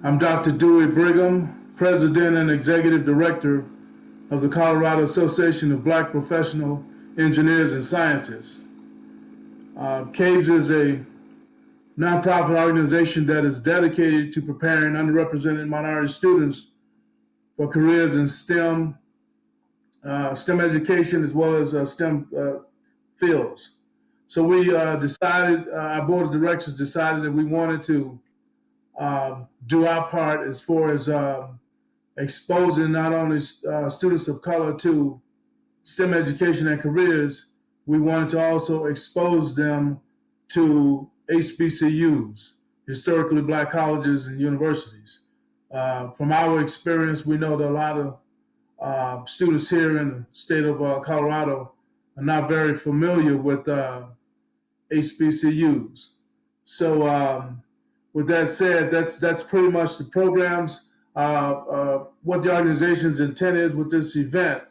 I'm Dr. Dewey Brigham, President and Executive Director of the Colorado Association of Black Professional Engineers and Scientists. CABPES is a nonprofit organization that is dedicated to preparing underrepresented minority students for careers in STEM education as well as STEM fields. So we decided, our board of directors decided that we wanted to do our part as far as exposing not only students of color to STEM education and careers, we wanted to also expose them to HBCUs, historically black colleges and universities. From our experience, we know that a lot of students here in the state of Colorado are not very familiar with HBCUs. So with that said, that's pretty much the programs, what the organization's intent is with this event.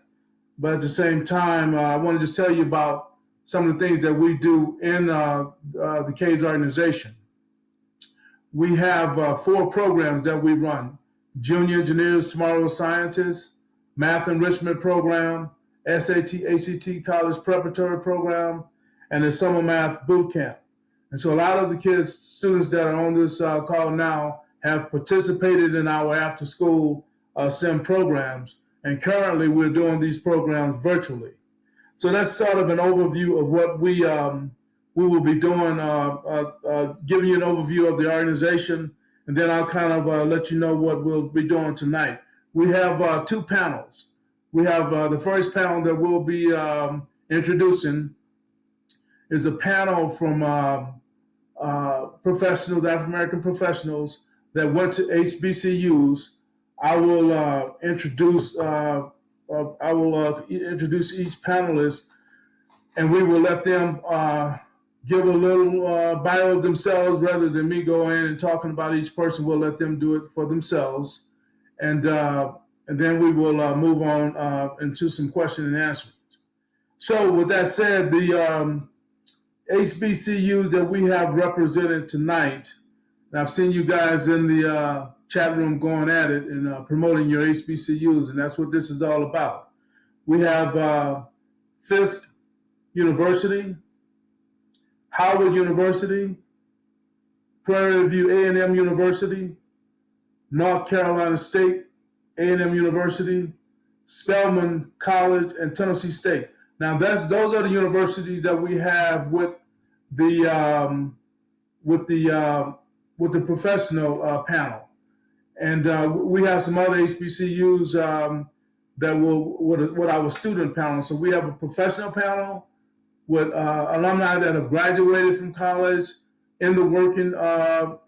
But at the same time, I want to just tell you about some of the things that we do in the CABPES organization. We have 4 programs that we run: Junior Engineers, Tomorrow's Scientists, Math Enrichment Program, SAT, ACT College Preparatory Program, and the Summer Math Boot Camp. And so a lot of the students that are on this call now have participated in our after-school STEM programs, and currently we're doing these programs virtually. So that's sort of an overview of what we will be doing, giving you an overview of the organization, and then I'll kind of let you know what we'll be doing tonight. We have 2 panels. We have the first panel that we'll be introducing is a panel from professionals, African-American professionals that went to HBCUs. I will introduce each panelist, and we will let them give a little bio of themselves rather than me go in and talking about each person. We'll let them do it for themselves, and then we will move on into some question and answers. So with that said, the HBCUs that we have represented tonight, and I've seen you guys in the chat room going at it and promoting your HBCUs, and that's what this is all about. We have Fisk University, Howard University, Prairie View A&M University, North Carolina State A&M University, Spelman College, and Tennessee State. Now those are the universities that we have with the professional panel, and we have some other HBCUs that will with our student panel. So we have a professional panel with alumni that have graduated from college, in the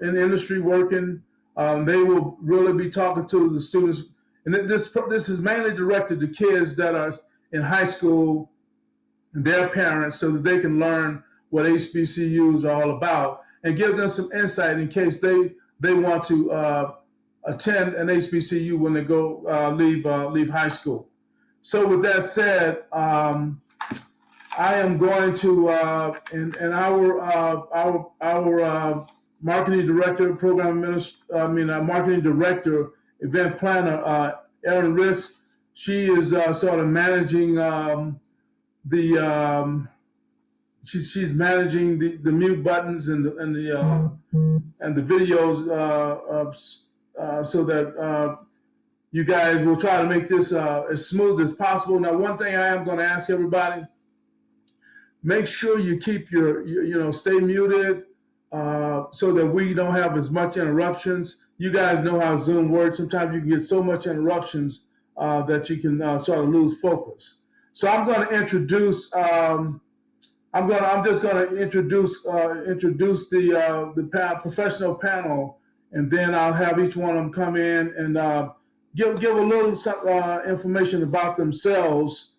industry working. They will really be talking to the students, and this is mainly directed to kids that are in high school and their parents, so that they can learn what HBCUs are all about and give them some insight in case they want to attend an HBCU when they go leave high school. So with that said, I am going to and our marketing director, marketing director, event planner, Earl. She is sort of managing she's managing the mute buttons and the videos so that you guys will try to make this as smooth as possible. Now, one thing I am going to ask everybody: make sure you keep your stay muted so that we don't have as much interruptions. You guys know how Zoom works. Sometimes you can get so much interruptions that you can sort of lose focus. So I'm going to introduce. I'm just going to introduce the professional panel, and then I'll have each one of them come in and give a little information about themselves,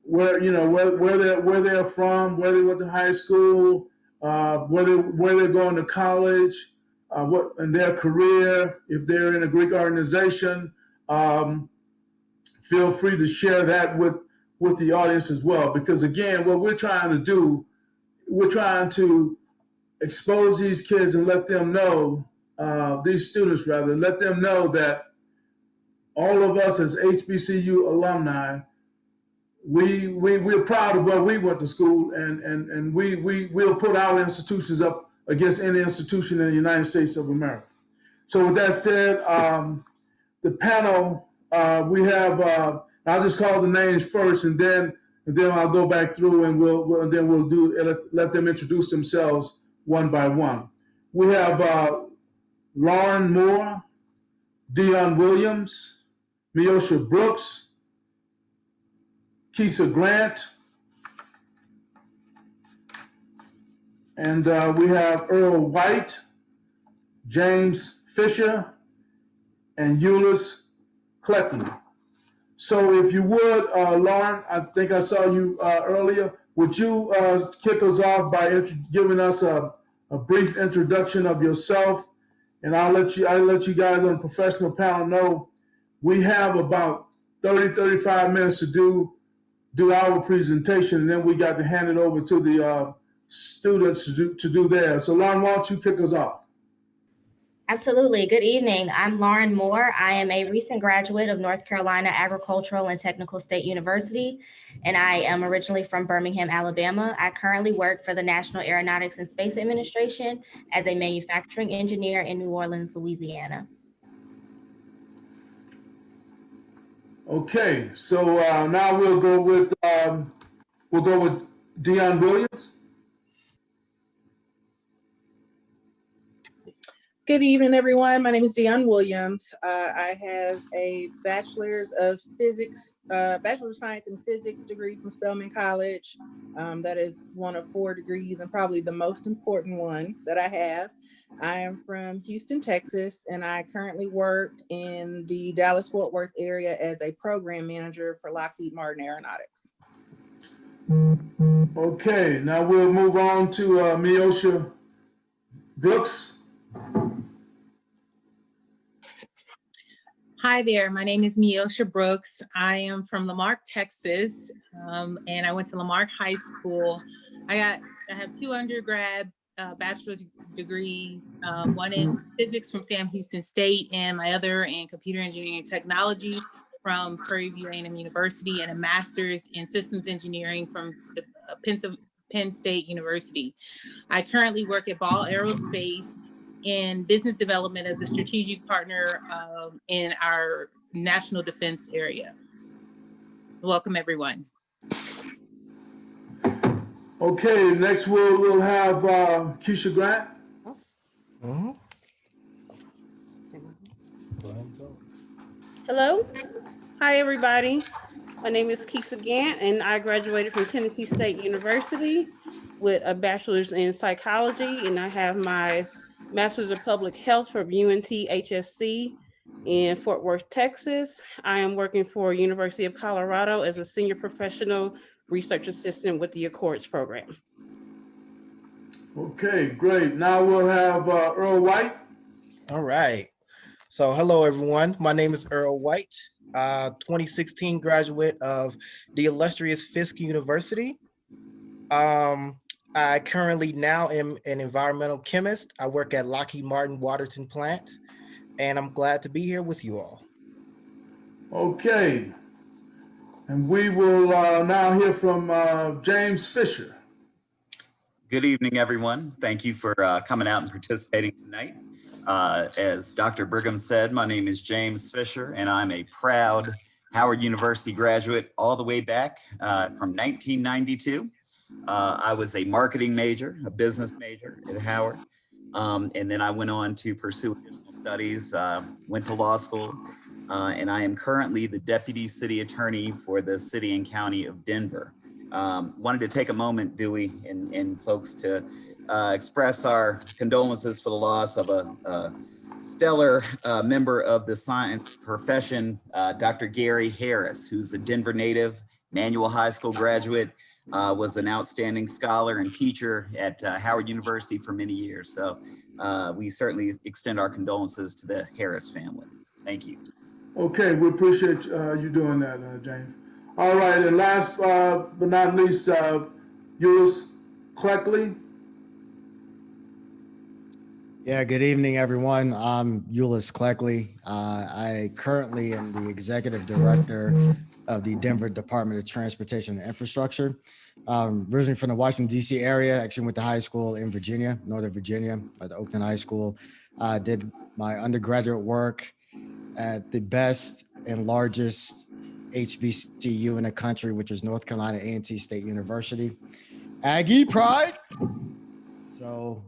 where they're from, where they went to high school, where they're going to college, what in their career, if they're in a Greek organization. Feel free to share that with the audience as well, because again, what we're trying to do, we're trying to expose these kids and let them know these students rather, let them know that all of us as HBCU alumni, we're proud of where we went to school, and we'll put our institutions up against any institution in the United States of America. So with that said, the panel, we have, I'll just call the names first, and then I'll go back through and let them introduce themselves one by one. We have Lauren Moore, Dion Williams, Miosha Brooks, Keisha Grant, and we have Earl White, James Fisher, and Euless Cletton. So if you would, Lauren, I think I saw you earlier. Would you kick us off by giving us a brief introduction of yourself? And I'll let you guys on the professional panel know we have about 35 minutes to do our presentation, and then we got to hand it over to the students to do theirs. So Lauren, why don't you kick us off? Absolutely. Good evening. I'm Lauren Moore. I am a recent graduate of North Carolina Agricultural and Technical State University, and I am originally from Birmingham, Alabama. I currently work for the National Aeronautics and Space Administration as a manufacturing engineer in New Orleans, Louisiana. Okay, so now we'll go with Dion Williams. Good evening, everyone. My name is Dion Williams. I have a bachelor's of science in physics degree from Spelman College. That is one of 4 degrees and probably the most important one that I have. I am from Houston, Texas, and I currently work in the Dallas-Fort Worth area as a program manager for Lockheed Martin Aeronautics. Okay, now we'll move on to Miosha Brooks. Hi there, my name is Miosha Brooks. I am from Lamarck, Texas, and I went to Lamarck High School. I have 2 undergrad bachelor degrees, one in physics from Sam Houston State, and my other in computer engineering and technology from Prairie University, and a master's in systems engineering from Penn State University. I currently work at Ball Aerospace in business development as a strategic partner in our national defense area. Welcome, everyone. Okay, next we'll have Keisha Grant. Hello. Hi, everybody. My name is Keisha Gant, and I graduated from Tennessee State University with a bachelor's in psychology, and I have my master's of public health from UNT HSC in Fort Worth, Texas. I am working for University of Colorado as a senior professional research assistant with the Accords program. Okay, great. Now we'll have Earl White. All right. So hello, everyone. My name is Earl White, 2016 graduate of the illustrious Fisk University. I currently now am an environmental chemist. I work at Lockheed Martin Waterton plant, and I'm glad to be here with you all. Okay. And we will now hear from James Fisher. Good evening, everyone. Thank you for coming out and participating tonight. As Dr. Brigham said, my name is James Fisher, and I'm a proud Howard University graduate all the way back from 1992. I was a marketing major, a business major at Howard. And then I went on to pursue additional studies, went to law school, and I am currently the Deputy City Attorney for the City and County of Denver. Wanted to take a moment, Dewey and folks, to express our condolences for the loss of a stellar member of the science profession, Dr. Gary Harris, who's a Denver native, Manual High School graduate, was an outstanding scholar and teacher at Howard University for many years. So we certainly extend our condolences to the Harris family. Thank you. Okay, we appreciate you doing that, James. All right, and last but not least, Euless Cletton. Yeah, good evening, everyone. I'm Euless Cleckley. I currently am the executive director of the Denver Department of Transportation and Infrastructure. Originally from the Washington, D.C. area, actually went to high school in Virginia, Northern Virginia, at the Oakton High School. Did my undergraduate work at the best and largest HBCU in the country, which is North Carolina A&T State University. Aggie Pride. So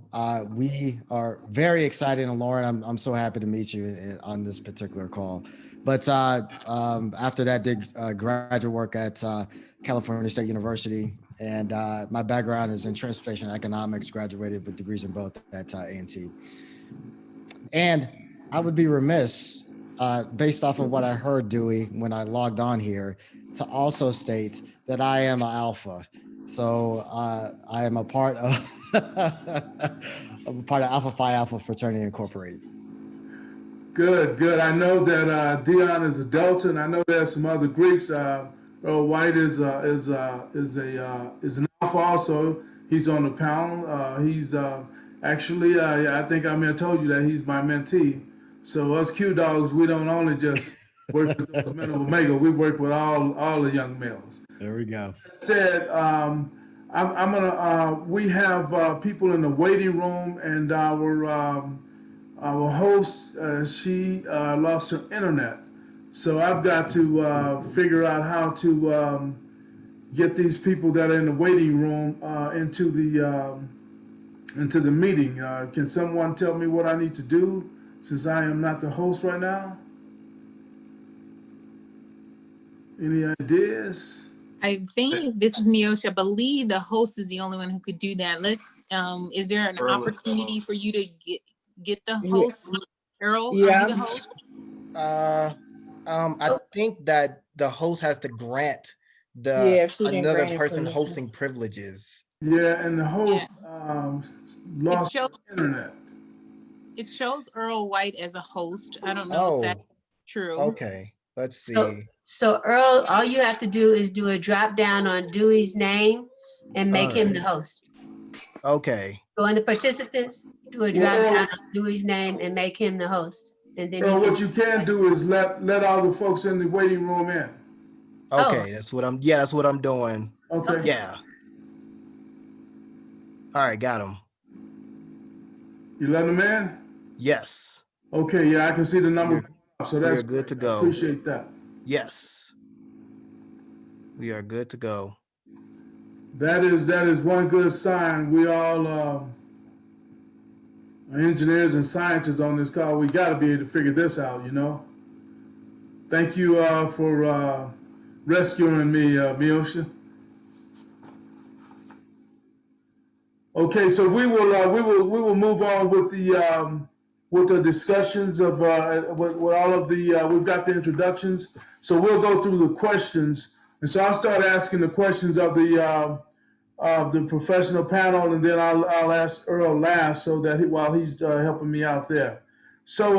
we are very excited, and Lauren, I'm so happy to meet you on this particular call. But after that, did graduate work at California State University, and my background is in transportation economics. Graduated with degrees in both at A&T. And I would be remiss, based off of what I heard, Dewey, when I logged on here, to also state that I am an alpha. So I am a part of I'm a part of Alpha Phi Alpha Fraternity Incorporated. Good. I know that Dion is a Delta, and I know there's some other Greeks. Earl White is an Alpha also. He's on the panel. He's actually, I think I may have told you that he's my mentee. So us Q dogs, we don't only just work with those men of Omega. We work with all the young males. There we go. Said, I'm gonna. We have people in the waiting room, and our host, she lost her internet, so I've got to figure out how to get these people that are in the waiting room into the meeting. Can someone tell me what I need to do, since I am not the host right now? Any ideas? I think this is Miosha. I believe the host is the only one who could do that. Let's, is there an opportunity for you to get the host? Earl, are you the host? I think that the host has to grant the another person hosting privileges. Yeah, and the host lost internet. It shows Earl White as a host. I don't know if that's true. Okay, let's see. So Earl, all you have to do is do a drop down on Dewey's name and make him the host. Okay. Go in the participants, do a drop down on Dewey's name and make him the host. And then what you can do is let all the folks in the waiting room in. Okay, that's what I'm doing. Okay. Yeah. All right, got him. You let them in? Yes. Okay, yeah, I can see the number. So that's good to go. I appreciate that. Yes. We are good to go. That is one good sign. We all are engineers and scientists on this call. We got to be able to figure this out, you know. Thank you for rescuing me, Miosha. Okay, so we will move on with the discussions of with all of the we've got the introductions. So we'll go through the questions, and so I'll start asking the questions of the professional panel, and then I'll ask Earl last, so that while he's helping me out there. So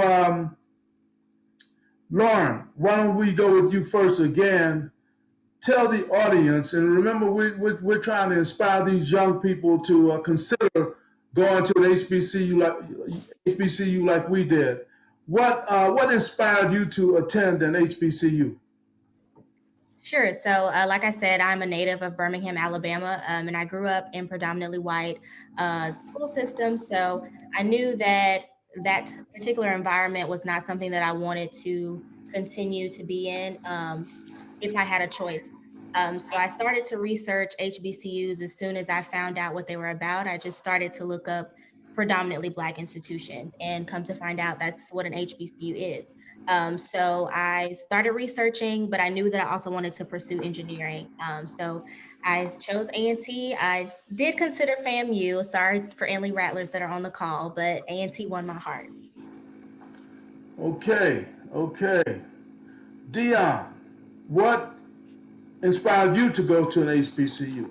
Lauren, why don't we go with you first again? Tell the audience, and remember, we're trying to inspire these young people to consider going to an HBCU like we did. What inspired you to attend an HBCU? Sure. So like I said, I'm a native of Birmingham, Alabama, and I grew up in predominantly white school system. So I knew that that particular environment was not something that I wanted to continue to be in if I had a choice. So I started to research HBCUs as soon as I found out what they were about. I just started to look up predominantly Black institutions, and come to find out that's what an HBCU is. So I started researching, but I knew that I also wanted to pursue engineering. So I chose A&T. I did consider FAMU. Sorry for any Rattlers that are on the call, but A&T won my heart. Okay. Dion, what inspired you to go to an HBCU?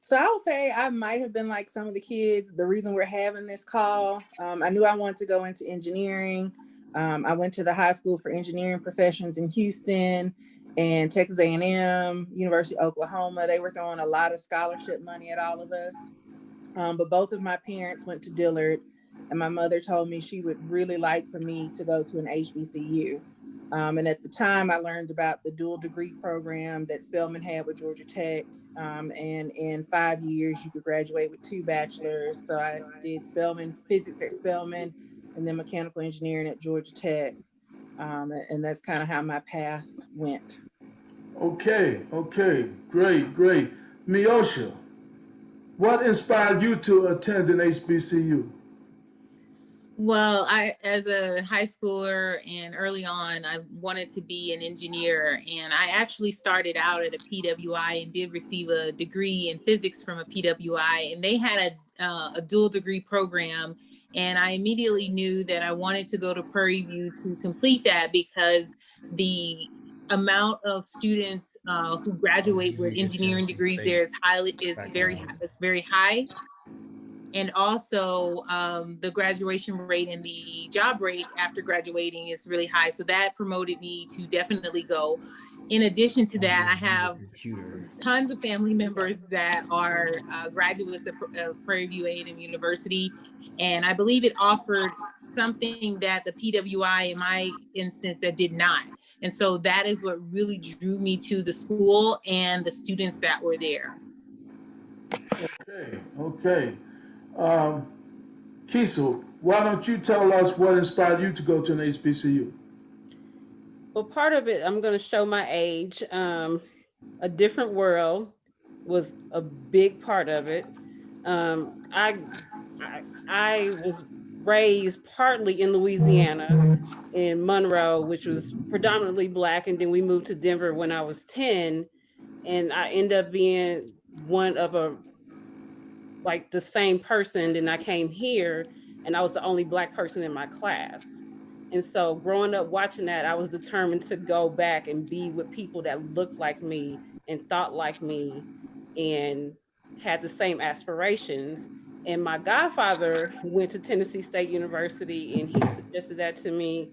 So I would say I might have been like some of the kids. The reason we're having this call, I knew I wanted to go into engineering. I went to the High School for Engineering Professions in Houston, and Texas A&M, University of Oklahoma. They were throwing a lot of scholarship money at all of us. But both of my parents went to Dillard, and my mother told me she would really like for me to go to an HBCU. And at the time, I learned about the dual degree program that Spelman had with Georgia Tech. And in 5 years, you could graduate with 2 bachelors. So I did Spelman physics at Spelman and then mechanical engineering at Georgia Tech. And that's kind of how my path went. Okay, great, great. Miosha, what inspired you to attend an HBCU? Well, as a high schooler and early on, I wanted to be an engineer. And I actually started out at a PWI and did receive a degree in physics from a PWI. And they had a dual degree program. And I immediately knew that I wanted to go to Prairie View to complete that because the amount of students who graduate with engineering degrees there is very high. And also the graduation rate and the job rate after graduating is really high. So that promoted me to definitely go. In addition to that, I have tons of family members that are graduates of Prairie View A&M University. And I believe it offered something that the PWI in my instance that did not. And so that is what really drew me to the school and the students that were there. Okay. Kiesel, why don't you tell us what inspired you to go to an HBCU? Well, part of it, I'm going to show my age. A Different World was a big part of it. I was raised partly in Louisiana, in Monroe, which was predominantly Black, and then we moved to Denver when I was 10, and I ended up being one of the same person. Then I came here, and I was the only Black person in my class. And so growing up watching that, I was determined to go back and be with people that looked like me and thought like me and had the same aspirations. And my godfather went to Tennessee State University and he suggested that to me.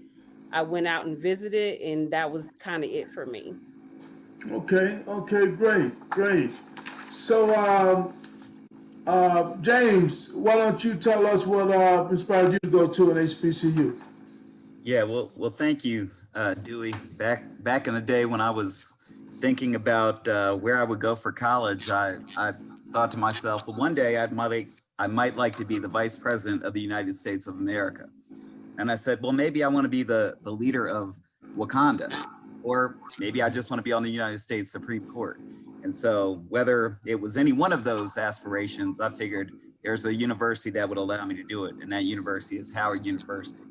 I went out and visited, and that was kind of it for me. Okay, great. So, James, why don't you tell us what inspired you to go to an HBCU? Yeah, well, thank you, Dewey. Back in the day when I was thinking about where I would go for college, I thought to myself, well, one day I might like to be the Vice President of the United States of America. And I said, well, maybe I want to be the leader of Wakanda, or maybe I just want to be on the United States Supreme Court. And so whether it was any one of those aspirations, I figured there's a university that would allow me to do it. And that university is Howard University.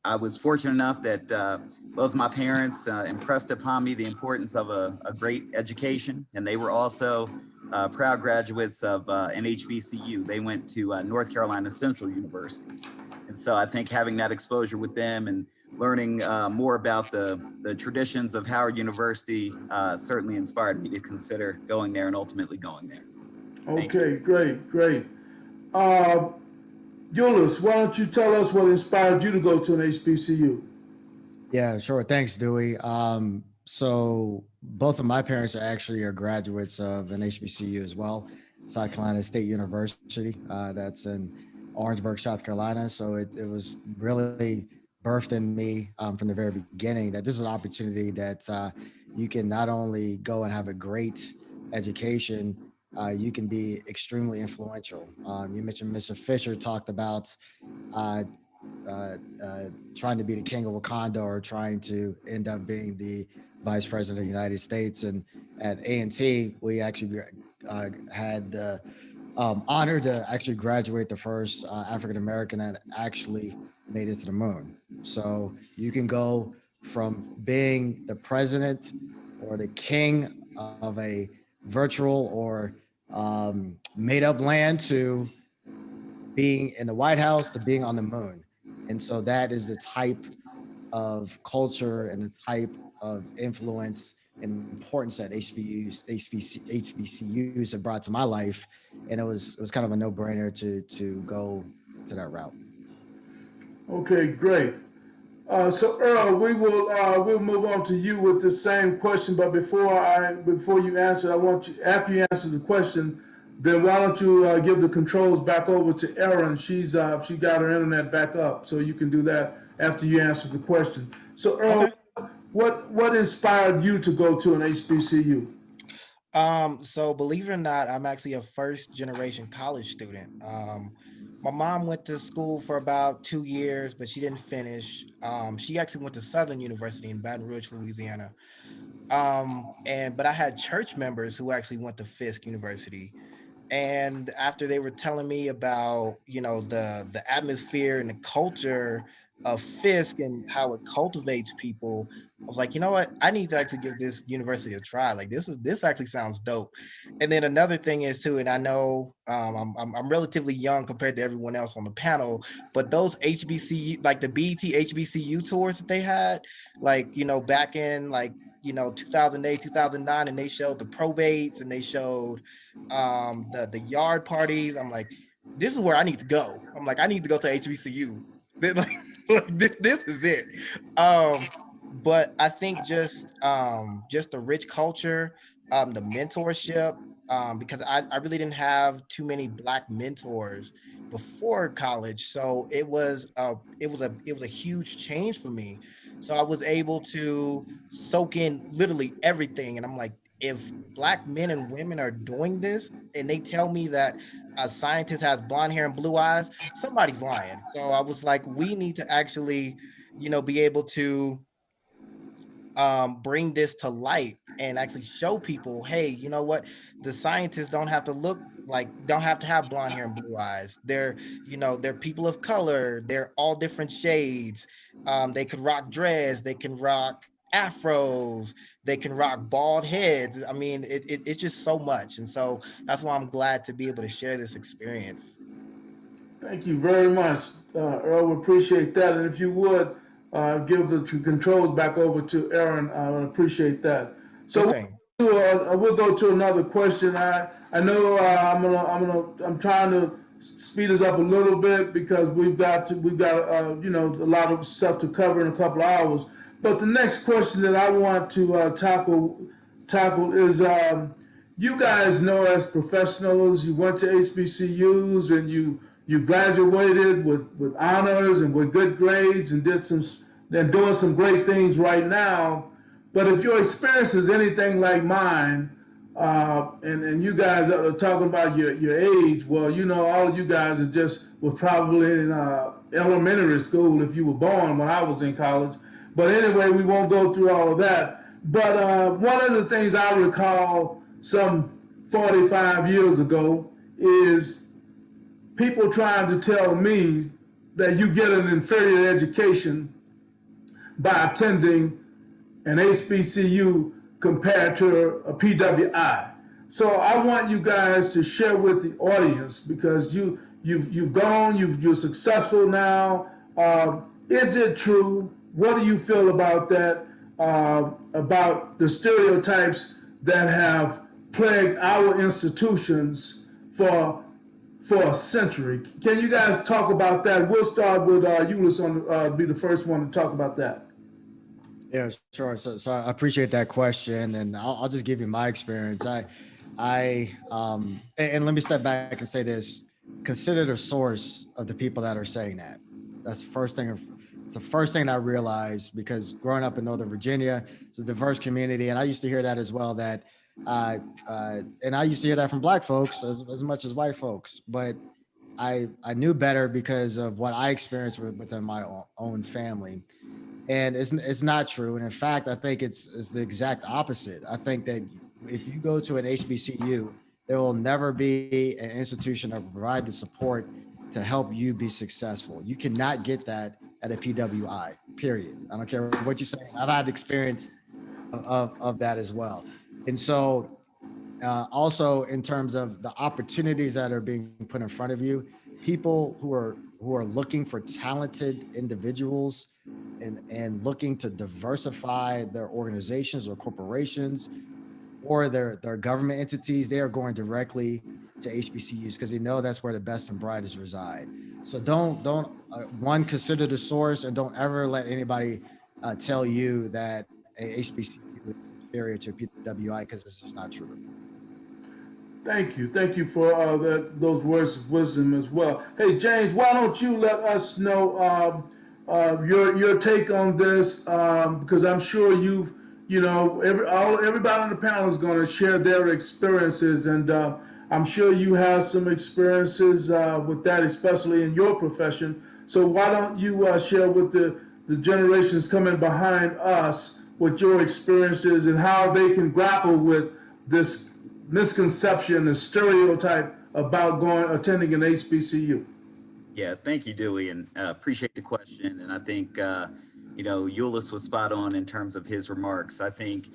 I was fortunate enough that both my parents impressed upon me the importance of a great education, and they were also proud graduates of an HBCU. They went to North Carolina Central University. And so I think having that exposure with them and learning more about the traditions of Howard University certainly inspired me to consider going there and ultimately going there. Okay, great. Euless, why don't you tell us what inspired you to go to an HBCU? Yeah, sure. Thanks, Dewey. So both of my parents are graduates of an HBCU as well, South Carolina State University. That's in Orangeburg, South Carolina. So it was really birthed in me from the very beginning that this is an opportunity that you can not only go and have a great education, you can be extremely influential. You mentioned Mr. Fisher talked about trying to be the king of Wakanda or trying to end up being the vice president of the United States. And at A&T, we actually had the honor to actually graduate the first African-American that actually made it to the moon. So you can go from being the president or the king of a virtual or made up land to being in the White House to being on the moon. And so that is the type of culture and the type of influence and importance that HBCUs have brought to my life. And it was kind of a no-brainer to go to that route. Okay, great. So Earl, we'll move on to you with the same question. But before you answer, I want you, after you answer the question, then why don't you give the controls back over to Erin? She got her internet back up, so you can do that after you answer the question. So Earl, Okay. what inspired you to go to an HBCU? So believe it or not, I'm actually a first generation college student. My mom went to school for about 2 years, but she didn't finish. She actually went to Southern University in Baton Rouge, Louisiana. But I had church members who actually went to Fisk University. And after they were telling me about, the atmosphere and the culture of Fisk and how it cultivates people, I was like, you know what? I need to actually give this university a try. Like this actually sounds dope. And then another thing is too, and I know I'm relatively young compared to everyone else on the panel, but those HBCU, like the BET HBCU tours that they had, like, back in 2008, 2009, and they showed the probates and they showed the yard parties. I'm like, this is where I need to go. I'm like, I need to go to HBCU. This is it. But I think just the rich culture, the mentorship, because I really didn't have too many Black mentors before college, so it was a huge change for me. So I was able to soak in literally everything, and I'm like, if Black men and women are doing this, and they tell me that a scientist has blonde hair and blue eyes, somebody's lying. So I was like, we need to actually, be able to bring this to light and actually show people, hey, you know what? The scientists don't have to have blonde hair and blue eyes. They're people of color. They're all different shades. They could rock dreads. They can rock afros. They can rock bald heads. I mean, it's just so much. And so that's why I'm glad to be able to share this experience. Thank you very much, Earl. We appreciate that. And if you would give the controls back over to Erin, I would appreciate that. So Good thing. we'll go to another question. I know I'm trying to speed us up a little bit because we've got a lot of stuff to cover in a couple of hours. But the next question that I want to tackle is you guys know as professionals, you went to HBCUs and you graduated with honors and with good grades and doing some great things right now. But if your experience is anything like mine, and you guys are talking about your age, well, all of you guys were probably in elementary school if you were born when I was in college. But anyway, we won't go through all of that. But one of the things I recall some 45 years ago is people trying to tell me that you get an inferior education by attending an HBCU compared to a PWI. So I want you guys to share with the audience because you've gone, you're successful now. Is it true? What do you feel about that? About the stereotypes that have plagued our institutions for a century. Can you guys talk about that? We'll start with Euless be the first one to talk about that. Yeah, sure. So I appreciate that question, and I'll just give you my experience. And let me step back and say this: consider the source of the people that are saying that. That's the first thing. It's the first thing I realized because growing up in Northern Virginia, it's a diverse community, and I used to hear that as well. And I used to hear that from Black folks as much as white folks, but I knew better because of what I experienced within my own family. And it's not true. And in fact, I think it's the exact opposite. I think that if you go to an HBCU, there will never be an institution that will provide the support to help you be successful. You cannot get that at a PWI, period. I don't care what you say. I've had experience of that as well. And so also in terms of the opportunities that are being put in front of you, people who are looking for talented individuals and looking to diversify their organizations or corporations or their government entities, they are going directly to HBCUs because they know that's where the best and brightest reside. So don't one, consider the source, and don't ever let anybody tell you that a HBCU is inferior to PWI because it's just not true. Thank you. Thank you for those words of wisdom as well. Hey, James, why don't you let us know your take on this? Because I'm sure everybody on the panel is going to share their experiences, and I'm sure you have some experiences with that, especially in your profession. So why don't you share with the generations coming behind us what your experiences and how they can grapple with this misconception and stereotype about attending an HBCU? Yeah, thank you, Dewey, and appreciate the question. And I think, Euless was spot on in terms of his remarks. I think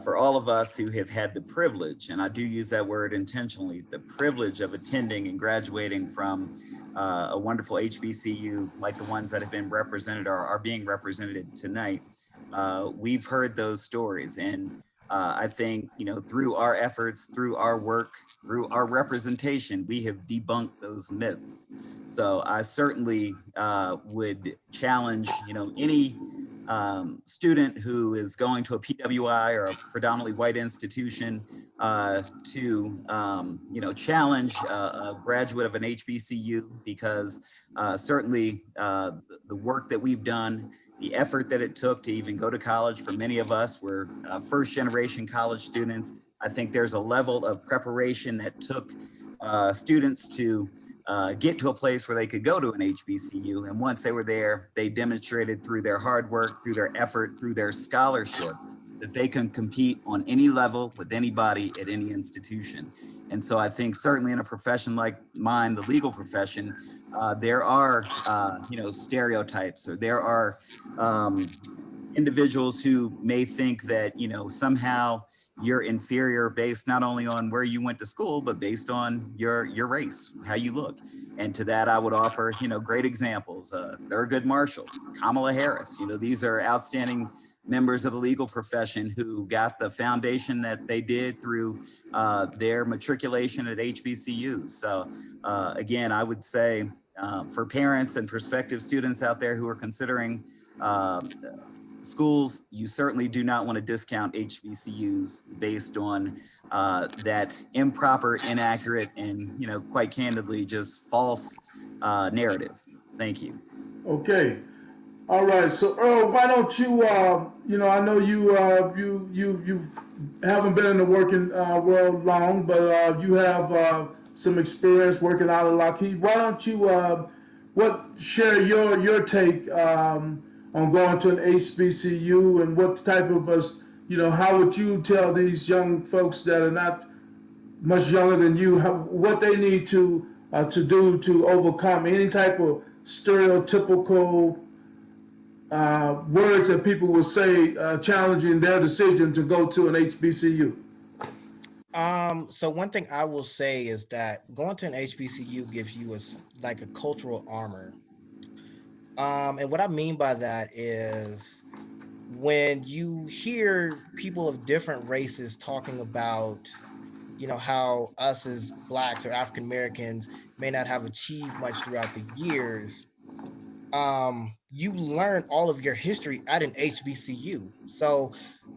for all of us who have had the privilege, and I do use that word intentionally, the privilege of attending and graduating from a wonderful HBCU like the ones that have been represented or are being represented tonight, we've heard those stories. And I think, through our efforts, through our work, through our representation, we have debunked those myths. So I certainly would challenge, any student who is going to a PWI or a predominantly white institution to, challenge a graduate of an HBCU, because certainly the work that we've done, the effort that it took to even go to college, for many of us, we're first generation college students. I think there's a level of preparation that took students to get to a place where they could go to an HBCU. And once they were there, they demonstrated through their hard work, through their effort, through their scholarship, that they can compete on any level with anybody at any institution. And so I think certainly in a profession like mine, the legal profession, there are, stereotypes, or there are individuals who may think that, somehow you're inferior based not only on where you went to school, but based on your race, how you look. And to that, I would offer, great examples. Thurgood Marshall, Kamala Harris, these are outstanding members of the legal profession who got the foundation that they did through their matriculation at HBCUs. So again, I would say for parents and prospective students out there who are considering schools, you certainly do not want to discount HBCUs based on that improper, inaccurate, and, quite candidly, just false narrative. Thank you. Okay. All right. So Earl, why don't you? I know you haven't been in the working world long, but you have some experience working out of Lockheed. Why don't you share your take on going to an HBCU, and what type of how would you tell these young folks that are not much younger than you what they need to do to overcome any type of stereotypical words that people will say challenging their decision to go to an HBCU? So one thing I will say is that going to an HBCU gives you like a cultural armor. And what I mean by that is when you hear people of different races talking about, how us as Blacks or African Americans may not have achieved much throughout the years, you learn all of your history at an HBCU. So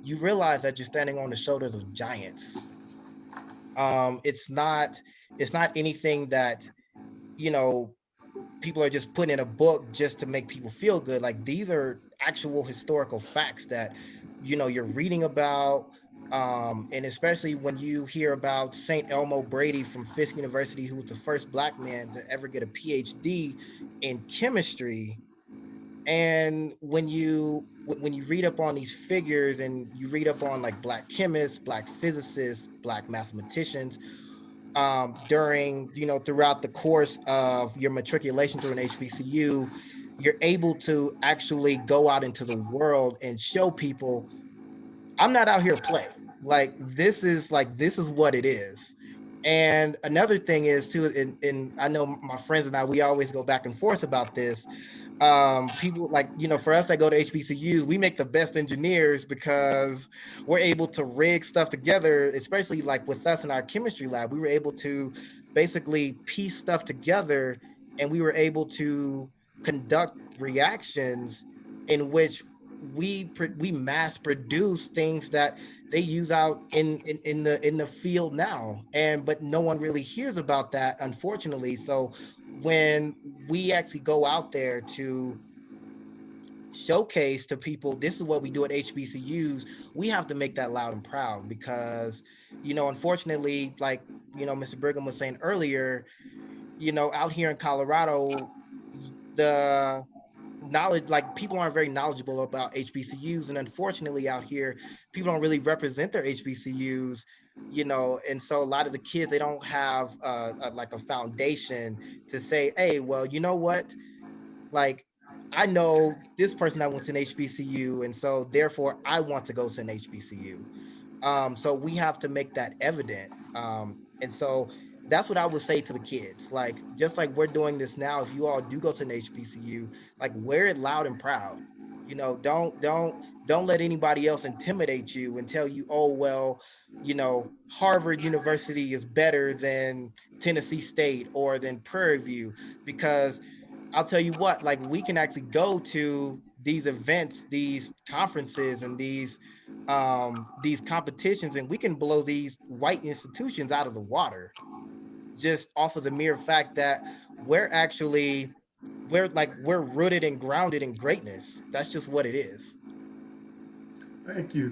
you realize that you're standing on the shoulders of giants. It's not anything that, people are just putting in a book just to make people feel good. Like, these are actual historical facts that, you're reading about. And especially when you hear about St. Elmo Brady from Fisk University, who was the first Black man to ever get a PhD in chemistry. And when you read up on these figures, and you read up on like Black chemists, Black physicists, Black mathematicians, during, throughout the course of your matriculation to an HBCU, you're able to actually go out into the world and show people, I'm not out here to play. Like, this is what it is. And another thing is too, and I know my friends and I, we always go back and forth about this. People like, for us that go to HBCUs, we make the best engineers because we're able to rig stuff together, especially like with us in our chemistry lab. We were able to basically piece stuff together, and we were able to conduct reactions in which we mass produce things that they use out in the field now, but no one really hears about that, unfortunately. So when we actually go out there to showcase to people, this is what we do at HBCUs, we have to make that loud and proud, because unfortunately, like Mr. Brigham was saying earlier, out here in Colorado, the knowledge, like, people aren't very knowledgeable about HBCUs, and unfortunately out here people don't really represent their HBCUs, and so a lot of the kids, they don't have like a foundation to say, hey, well, you know what, like, I know this person that went to an HBCU, and so therefore I want to go to an HBCU. So we have to make that evident. And so that's what I would say to the kids. Like, just like we're doing this now, if you all do go to an HBCU, like, wear it loud and proud. Don't let anybody else intimidate you and tell you, oh, well, Harvard University is better than Tennessee State or than Prairie View, because I'll tell you what, like, we can actually go to these events, these conferences, and these competitions, and we can blow these white institutions out of the water, just off of the mere fact that we're rooted and grounded in greatness. That's just what it is. Thank you,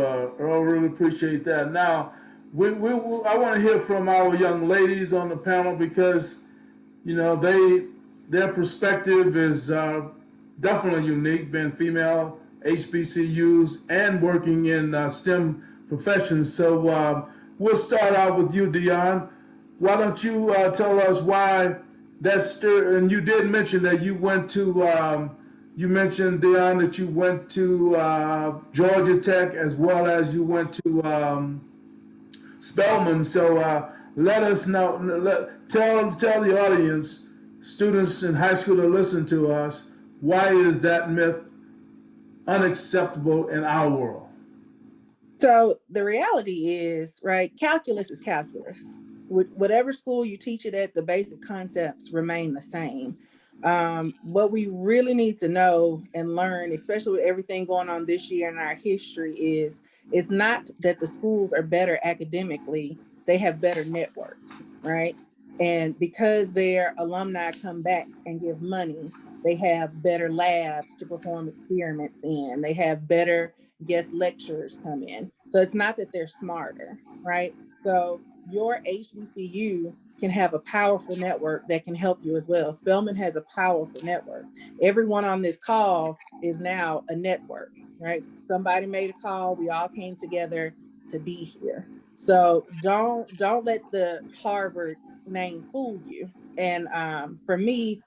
Earl. Really appreciate that. Now, I want to hear from our young ladies on the panel, because their perspective is definitely unique, being female, HBCUs, and working in STEM professions. So we'll start out with you, Dion. Why don't you tell us why and you did mention that you went to, you mentioned, Dion, that you went to Georgia Tech, as well as you went to Spelman. So let us know, tell the audience, students in high school that listen to us, why is that myth unacceptable in our world? So the reality is, right, calculus is calculus. Whatever school you teach it at, the basic concepts remain the same. What we really need to know and learn, especially with everything going on this year in our history, is it's not that the schools are better academically, they have better networks, right? And because their alumni come back and give money, they have better labs to perform experiments in, they have better guest lecturers come in. So it's not that they're smarter, right? So your HBCU can have a powerful network that can help you as well. Spelman has a powerful network. Everyone on this call is now a network, right? Somebody made a call, we all came together to be here. So don't let the Harvard name fool you. And for me,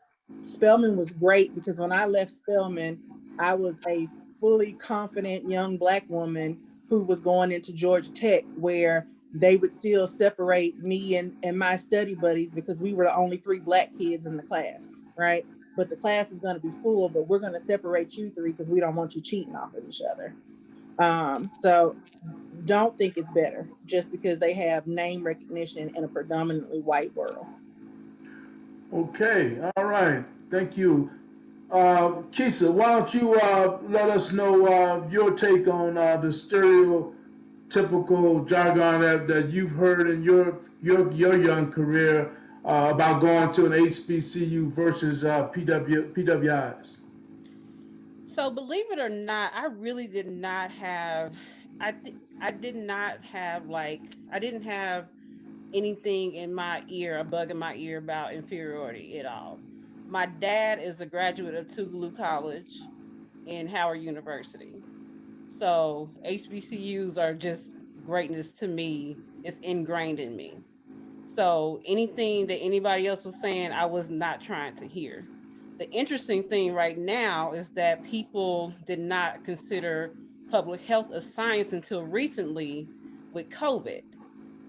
Spelman was great, because when I left Spelman, I was a fully confident young Black woman who was going into Georgia Tech, where they would still separate me and my study buddies, because we were the only 3 Black kids in the class, right? But the class is going to be full, but we're going to separate you 3 because we don't want you cheating off of each other. So don't think it's better just because they have name recognition in a predominantly white world. Okay, all right, thank you. Kisa, why don't you let us know your take on the stereotypical jargon that you've heard in your young career about going to an HBCU versus PWIs? So believe it or not, I really did not have, I did not have I didn't have anything in my ear, a bug in my ear about inferiority at all. My dad is a graduate of Tougaloo College and Howard University. So HBCUs are just greatness to me. It's ingrained in me. So anything that anybody else was saying, I was not trying to hear. The interesting thing right now is that people did not consider public health a science until recently with COVID.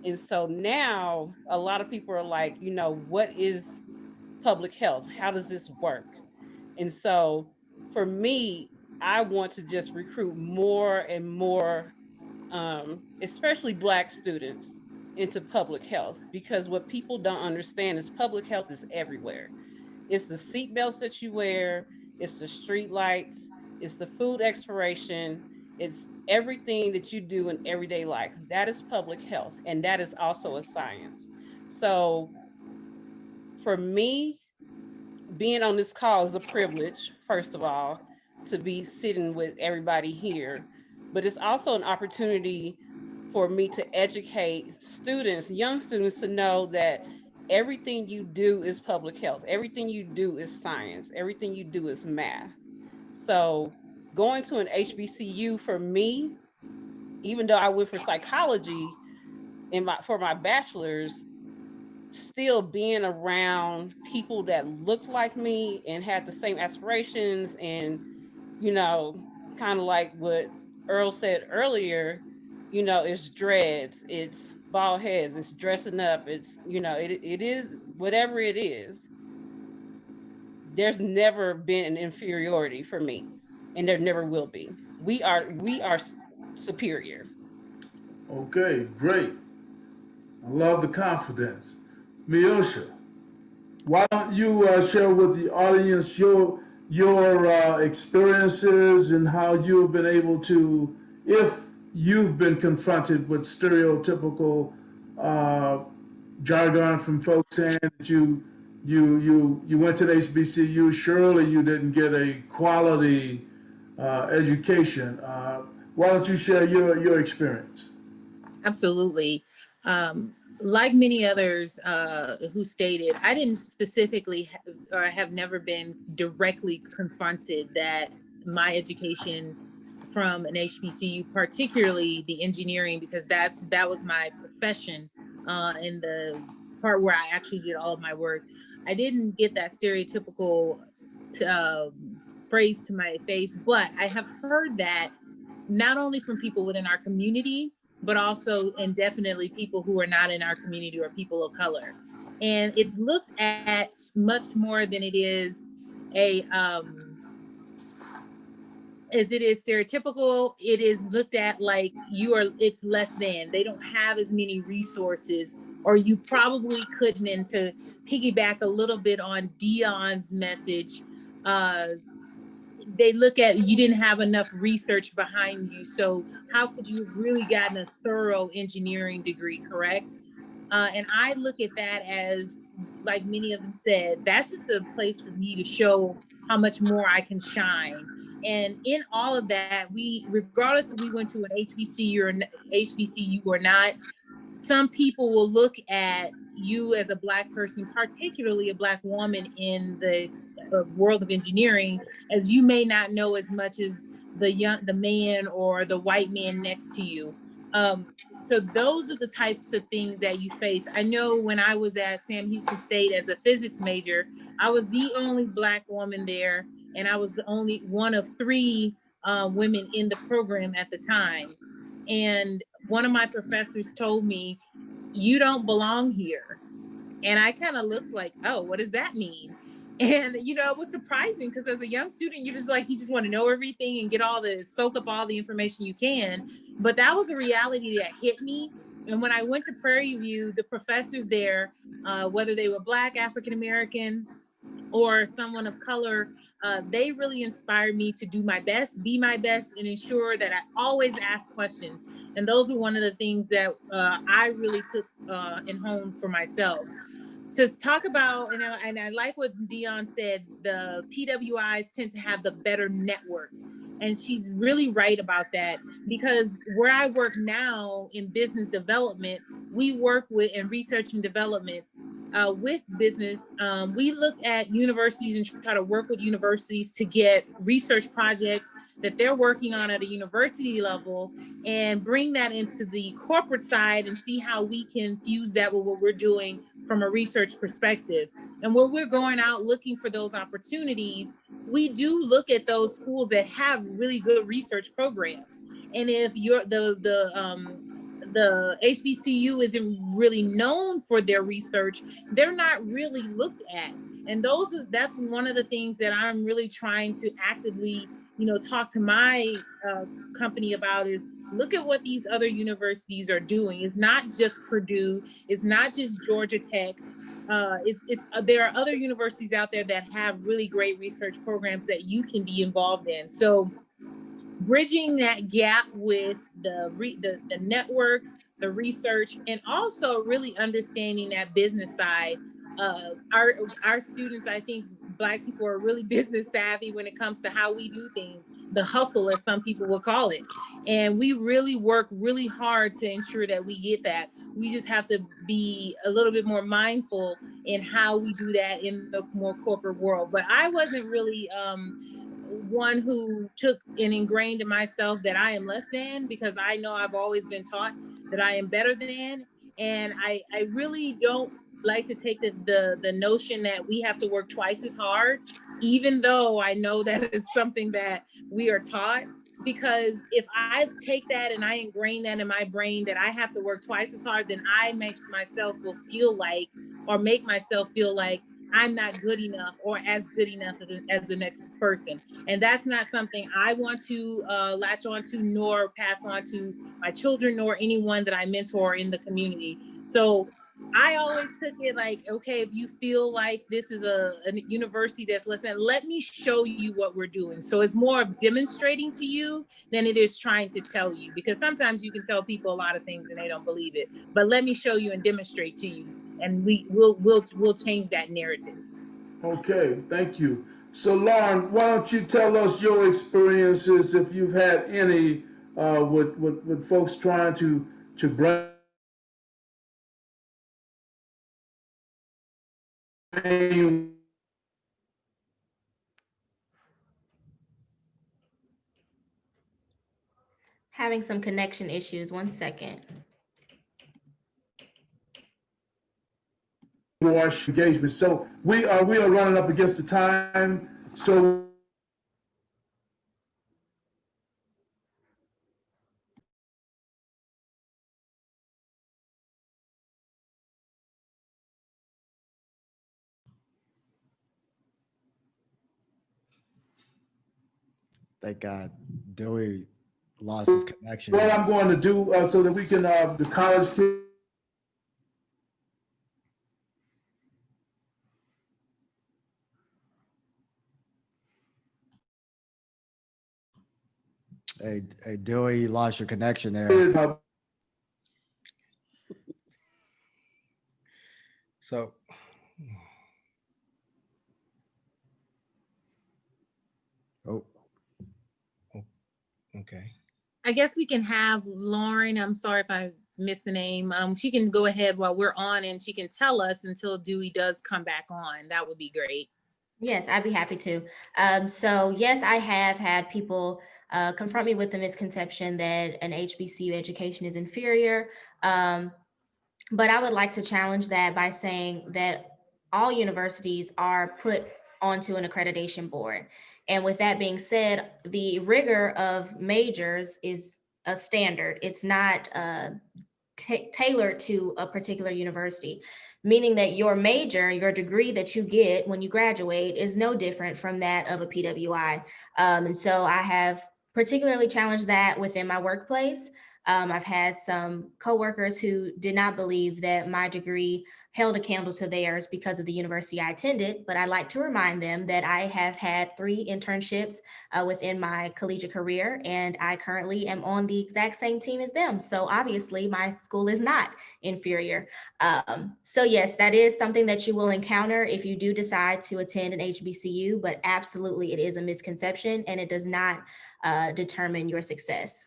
And so now a lot of people are like, what is public health? How does this work? And so for me, I want to just recruit more and more, especially Black students, into public health, because what people don't understand is public health is everywhere. It's the seat belts that you wear, it's the street lights, it's the food expiration, it's everything that you do in everyday life. That is public health, and that is also a science. So for me, being on this call is a privilege, first of all, to be sitting with everybody here, but it's also an opportunity for me to educate students, young students, to know that everything you do is public health, everything you do is science, everything you do is math. So going to an HBCU for me, even though I went for psychology for my bachelor's, still being around people that looked like me and had the same aspirations, and kind of like what Earl said earlier, it's dreads, it's bald heads, it's dressing up, it's it is whatever it is. There's never been an inferiority for me, and there never will be. We are superior. Okay, great. I love the confidence. Miosha, why don't you share with the audience your experiences and how you've been able to, if you've been confronted with stereotypical uh, jargon from folks saying that you went to the HBCU, surely you didn't get a quality education. Why don't you share your experience? Absolutely. Like many others who stated, I didn't specifically or have never been directly confronted that my education from an HBCU, particularly the engineering, because that was my profession in the part where I actually did all of my work. I didn't get that stereotypical phrase to my face, but I have heard that not only from people within our community, but also and definitely people who are not in our community or people of color. And it's looked at much more than it is a as it is stereotypical. It is looked at like it's less than, they don't have as many resources, or you probably couldn't. And to piggyback a little bit on Dion's message, they look at, you didn't have enough research behind you, so how could you have really gotten a thorough engineering degree, correct? And I look at that as, like many of them said, that's just a place for me to show how much more I can shine. And in all of that, regardless if we went to an HBCU or not, some people will look at you as a Black person, particularly a Black woman in the world of engineering, as you may not know as much as the man or the white man next to you. So those are the types of things that you face. I know when I was at Sam Houston State as a physics major, I was the only Black woman there, and I was the only one of 3 women in the program at the time. And one of my professors told me, "You don't belong here." And I kind of looked like, "Oh, what does that mean?" And it was surprising, because as a young student, you just want to know everything and soak up all the information you can. But that was a reality that hit me. And when I went to Prairie View, the professors there, whether they were Black, African American, or someone of color, they really inspired me to do my best, be my best, and ensure that I always ask questions. And those are one of the things that I really took and honed for myself. To talk about, and I like what Dion said, the PWIs tend to have the better networks. And she's really right about that, because where I work now in business development, we work with, in research and development, with business. We look at universities and try to work with universities to get research projects that they're working on at a university level, and bring that into the corporate side and see how we can fuse that with what we're doing from a research perspective. And where we're going out looking for those opportunities, we do look at those schools that have really good research programs. And if you're the HBCU isn't really known for their research, they're not really looked at. And that's one of the things that I'm really trying to actively, talk to my company about, is look at what these other universities are doing. It's not just Purdue, it's not just Georgia Tech. There are other universities out there that have really great research programs that you can be involved in. So bridging that gap with the network, the research, and also really understanding that business side. Our students, I think Black people are really business savvy when it comes to how we do things, the hustle, as some people will call it. And we really work really hard to ensure that we get that. We just have to be a little bit more mindful in how we do that in the more corporate world. But I wasn't really one who took and ingrained in myself that I am less than, because I know I've always been taught that I am better than. And I really don't like to take the notion that we have to work twice as hard, even though I know that is something that we are taught. Because if I take that and I ingrain that in my brain that I have to work twice as hard, then I make myself feel like, or make myself feel like I'm not good enough or as good enough as the next person. And that's not something I want to latch on to, nor pass on to my children, nor anyone that I mentor in the community. So I always took it like, okay, if you feel like this is a university that's less than, let me show you what we're doing. So it's more of demonstrating to you than it is trying to tell you, because sometimes you can tell people a lot of things and they don't believe it. But let me show you and demonstrate to you, and we'll change that narrative. Okay, thank you. So Lauren, why don't you tell us your experiences, if you've had any, with folks trying to bring Having some connection issues. 1 second. wash engagement. So we are running up against the time. So Thank God Dewey lost his connection. what I'm going to do so that we can the college kids. Hey, Dewey, you lost your connection there. So, Oh, okay. I guess we can have Lauren, I'm sorry if I missed the name. She can go ahead while we're on and she can tell us until Dewey does come back on. That would be great. Yes, I'd be happy to. So yes, I have had people confront me with the misconception that an HBCU education is inferior. But I would like to challenge that by saying that all universities are put onto an accreditation board. And with that being said, the rigor of majors is a standard. It's not tailored to a particular university, meaning that your major, your degree that you get when you graduate is no different from that of a PWI. And so I have particularly challenged that within my workplace. I've had some coworkers who did not believe that my degree held a candle to theirs because of the university I attended, but I like to remind them that I have had 3 internships within my collegiate career, and I currently am on the exact same team as them. So obviously my school is not inferior. So yes, that is something that you will encounter if you do decide to attend an HBCU, but absolutely it is a misconception and it does not determine your success.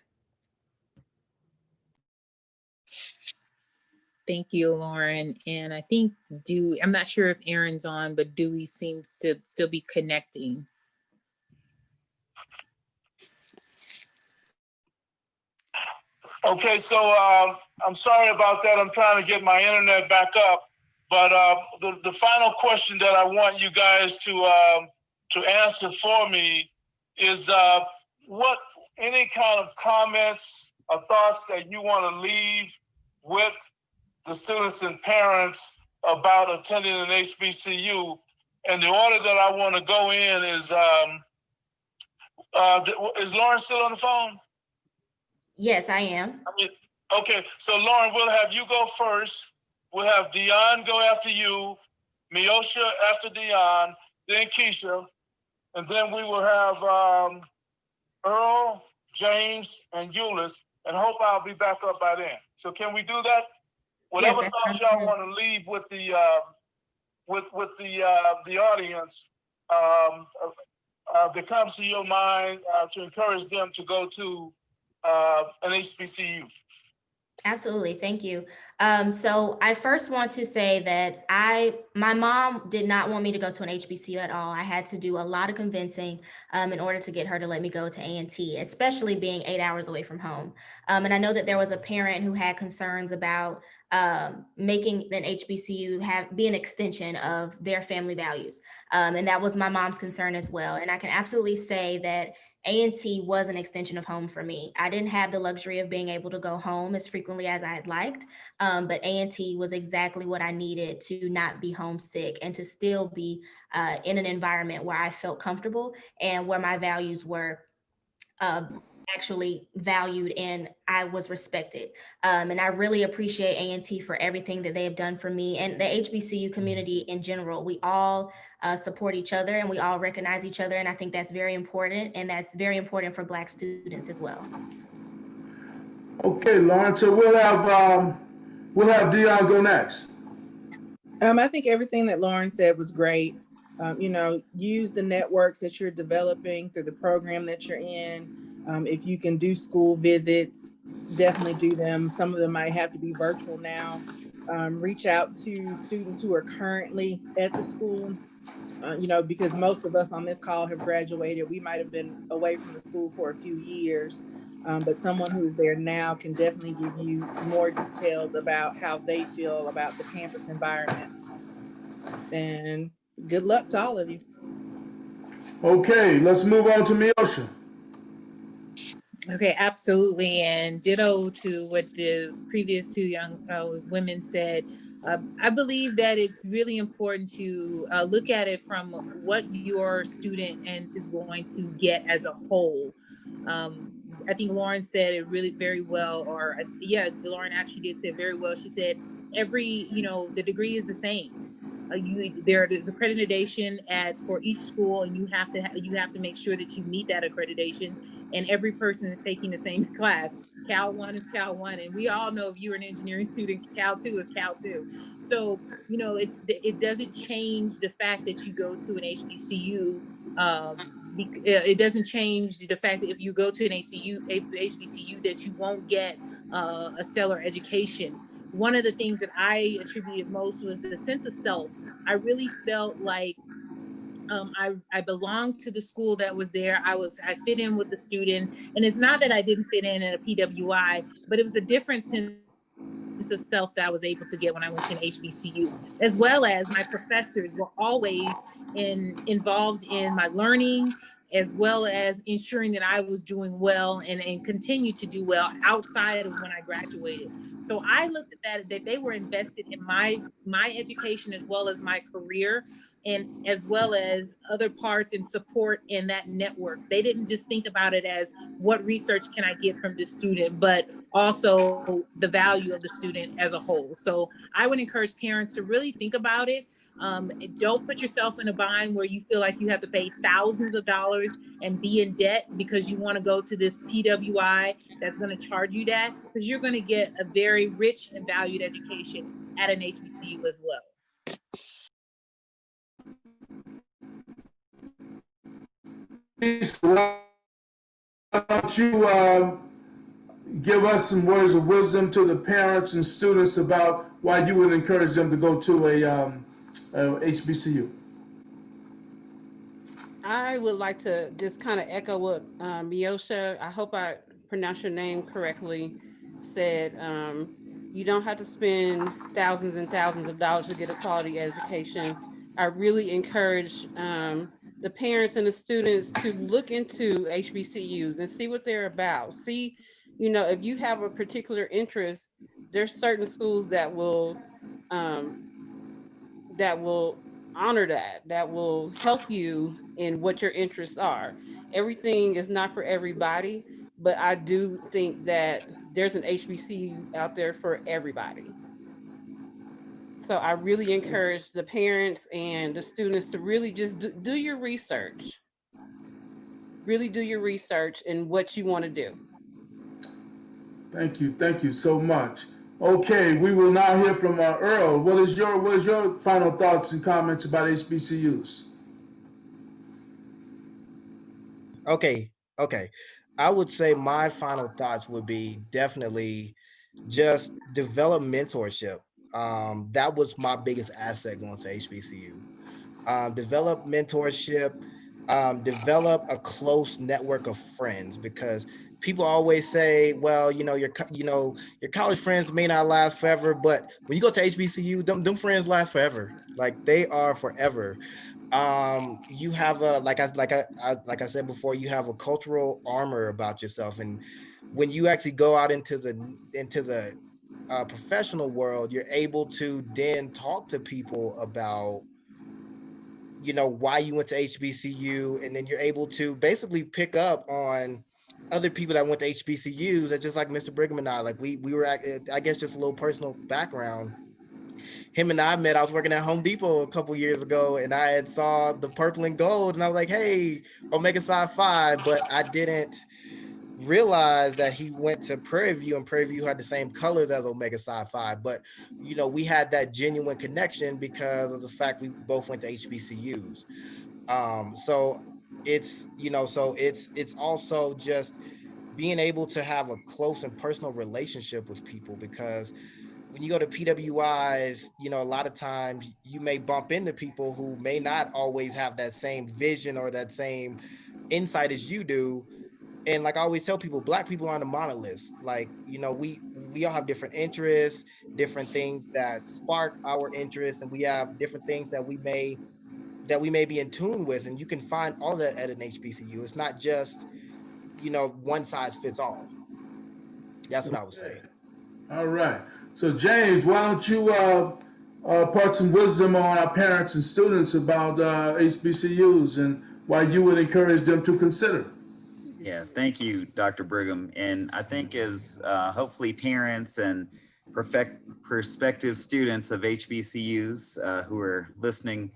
Thank you, Lauren. And I think Dewey, I'm not sure if Aaron's on, but Dewey seems to still be connecting. Okay, so I'm sorry about that. I'm trying to get my internet back up. But the final question that I want you guys to answer for me is what any kind of comments or thoughts that you want to leave with the students and parents about attending an HBCU. And the order that I want to go in is Lauren still on the phone? Yes, I am. Okay, so Lauren, we'll have you go first. We'll have Dion go after you, Miosha after Dion, then Keisha, and then we will have Earl, James, and Euless, and hope I'll be back up by then. So can we do that? Whatever Yes, thoughts y'all want to leave with the audience that comes to your mind to encourage them to go to an HBCU. Absolutely. Thank you. So I first want to say that my mom did not want me to go to an HBCU at all. I had to do a lot of convincing in order to get her to let me go to A&T, especially being 8 hours away from home. And I know that there was a parent who had concerns about making an HBCU be an extension of their family values. And that was my mom's concern as well. And I can absolutely say that A&T was an extension of home for me. I didn't have the luxury of being able to go home as frequently as I had liked, but A&T was exactly what I needed to not be homesick and to still be in an environment where I felt comfortable and where my values were actually valued and I was respected. And I really appreciate A&T for everything that they have done for me and the HBCU community in general. We all support each other and we all recognize each other. And I think that's very important. And that's very important for Black students as well. Okay, Lauren, so we'll have Dion go next. I think everything that Lauren said was great. Use the networks that you're developing through the program that you're in. If you can do school visits, definitely do them. Some of them might have to be virtual now. Reach out to students who are currently at the school, because most of us on this call have graduated. We might have been away from the school for a few years, but someone who is there now can definitely give you more details about how they feel about the campus environment. And good luck to all of you. Okay, let's move on to Miosha. Okay, absolutely. And ditto to what the previous two young women said. I believe that it's really important to look at it from what your student is going to get as a whole. I think Lauren said it really very well, Lauren actually did say it very well. She said the degree is the same. There is accreditation for each school, and you have to make sure that you meet that accreditation. And every person is taking the same class. Cal 1 is Cal 1, and we all know if you're an engineering student, Cal 2 is Cal 2. So it doesn't change the fact that you go to an HBCU. It doesn't change the fact that if you go to an HBCU that you won't get a stellar education. One of the things that I attributed most was the sense of self. I really felt like I belonged to the school that was there. I fit in with the student, and it's not that I didn't fit in a PWI, but it was a different sense of self that I was able to get when I went to an HBCU, as well as my professors were always involved in my learning, as well as ensuring that I was doing well and continue to do well outside of when I graduated. So I looked at that they were invested in my education as well as my career, and as well as other parts and support in that network. They didn't just think about it as what research can I get from this student, but also the value of the student as a whole. So I would encourage parents to really think about it. Don't put yourself in a bind where you feel like you have to pay thousands of dollars and be in debt because you want to go to this PWI that's going to charge you that, because you're going to get a very rich and valued education at an HBCU as well. Why don't you give us some words of wisdom to the parents and students about why you would encourage them to go to a HBCU? I would like to just kind of echo what Miosha, I hope I pronounced your name correctly, said. You don't have to spend thousands and thousands of dollars to get a quality education. I really encourage the parents and the students to look into HBCUs and see what they're about. See, if you have a particular interest, there's certain schools that will honor that will help you in what your interests are. Everything is not for everybody, but I do think that there's an HBCU out there for everybody. So I really encourage the parents and the students to really just do your research. really do your research and what you want to do. Thank you so much. Okay, we will now hear from Earl. What is your final thoughts and comments about HBCUs? Okay, okay. I would say my final thoughts would be definitely just develop mentorship. That was my biggest asset going to HBCU. Develop mentorship, develop a close network of friends, because people always say, well, your college friends may not last forever, but when you go to HBCU, them friends last forever. Like they are forever. You have a like I said before, you have a cultural armor about yourself, and when you actually go out into the professional world, you're able to then talk to people about why you went to HBCU, and then you're able to basically pick up on other people that went to HBCUs. That just like Mr. Brigham and I, like we were I guess just a little personal background. Him and I met. I was working at Home Depot a couple years ago, and I had saw the purple and gold, and I was like, "Hey, Omega Psi Phi," but I didn't realize that he went to Prairie View, and Prairie View had the same colors as Omega Psi Phi. But we had that genuine connection because of the fact we both went to HBCUs. So it's also just being able to have a close and personal relationship with people, because when you go to PWIs, a lot of times you may bump into people who may not always have that same vision or that same insight as you do. And like I always tell people, Black people aren't a monolith. Like, we all have different interests, different things that spark our interests, and we have different things that we may be in tune with. And you can find all that at an HBCU. It's not just, one size fits all. That's what I would say. All right. So James, why don't you impart some wisdom on our parents and students about HBCUs and why you would encourage them to consider? Yeah, thank you, Dr. Brigham. And I think as hopefully parents and prospective students of HBCUs who are listening,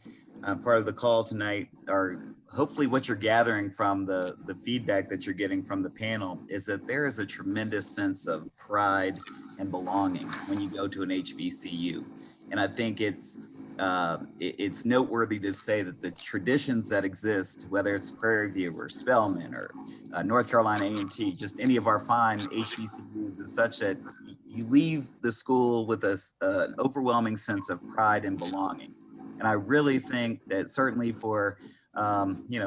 part of the call tonight, are hopefully what you're gathering from the feedback that you're getting from the panel is that there is a tremendous sense of pride and belonging when you go to an HBCU. And I think it's noteworthy to say that the traditions that exist, whether it's Prairie View or Spelman or North Carolina A&T, just any of our fine HBCUs, is such that you leave the school with an overwhelming sense of pride and belonging. And I really think that certainly for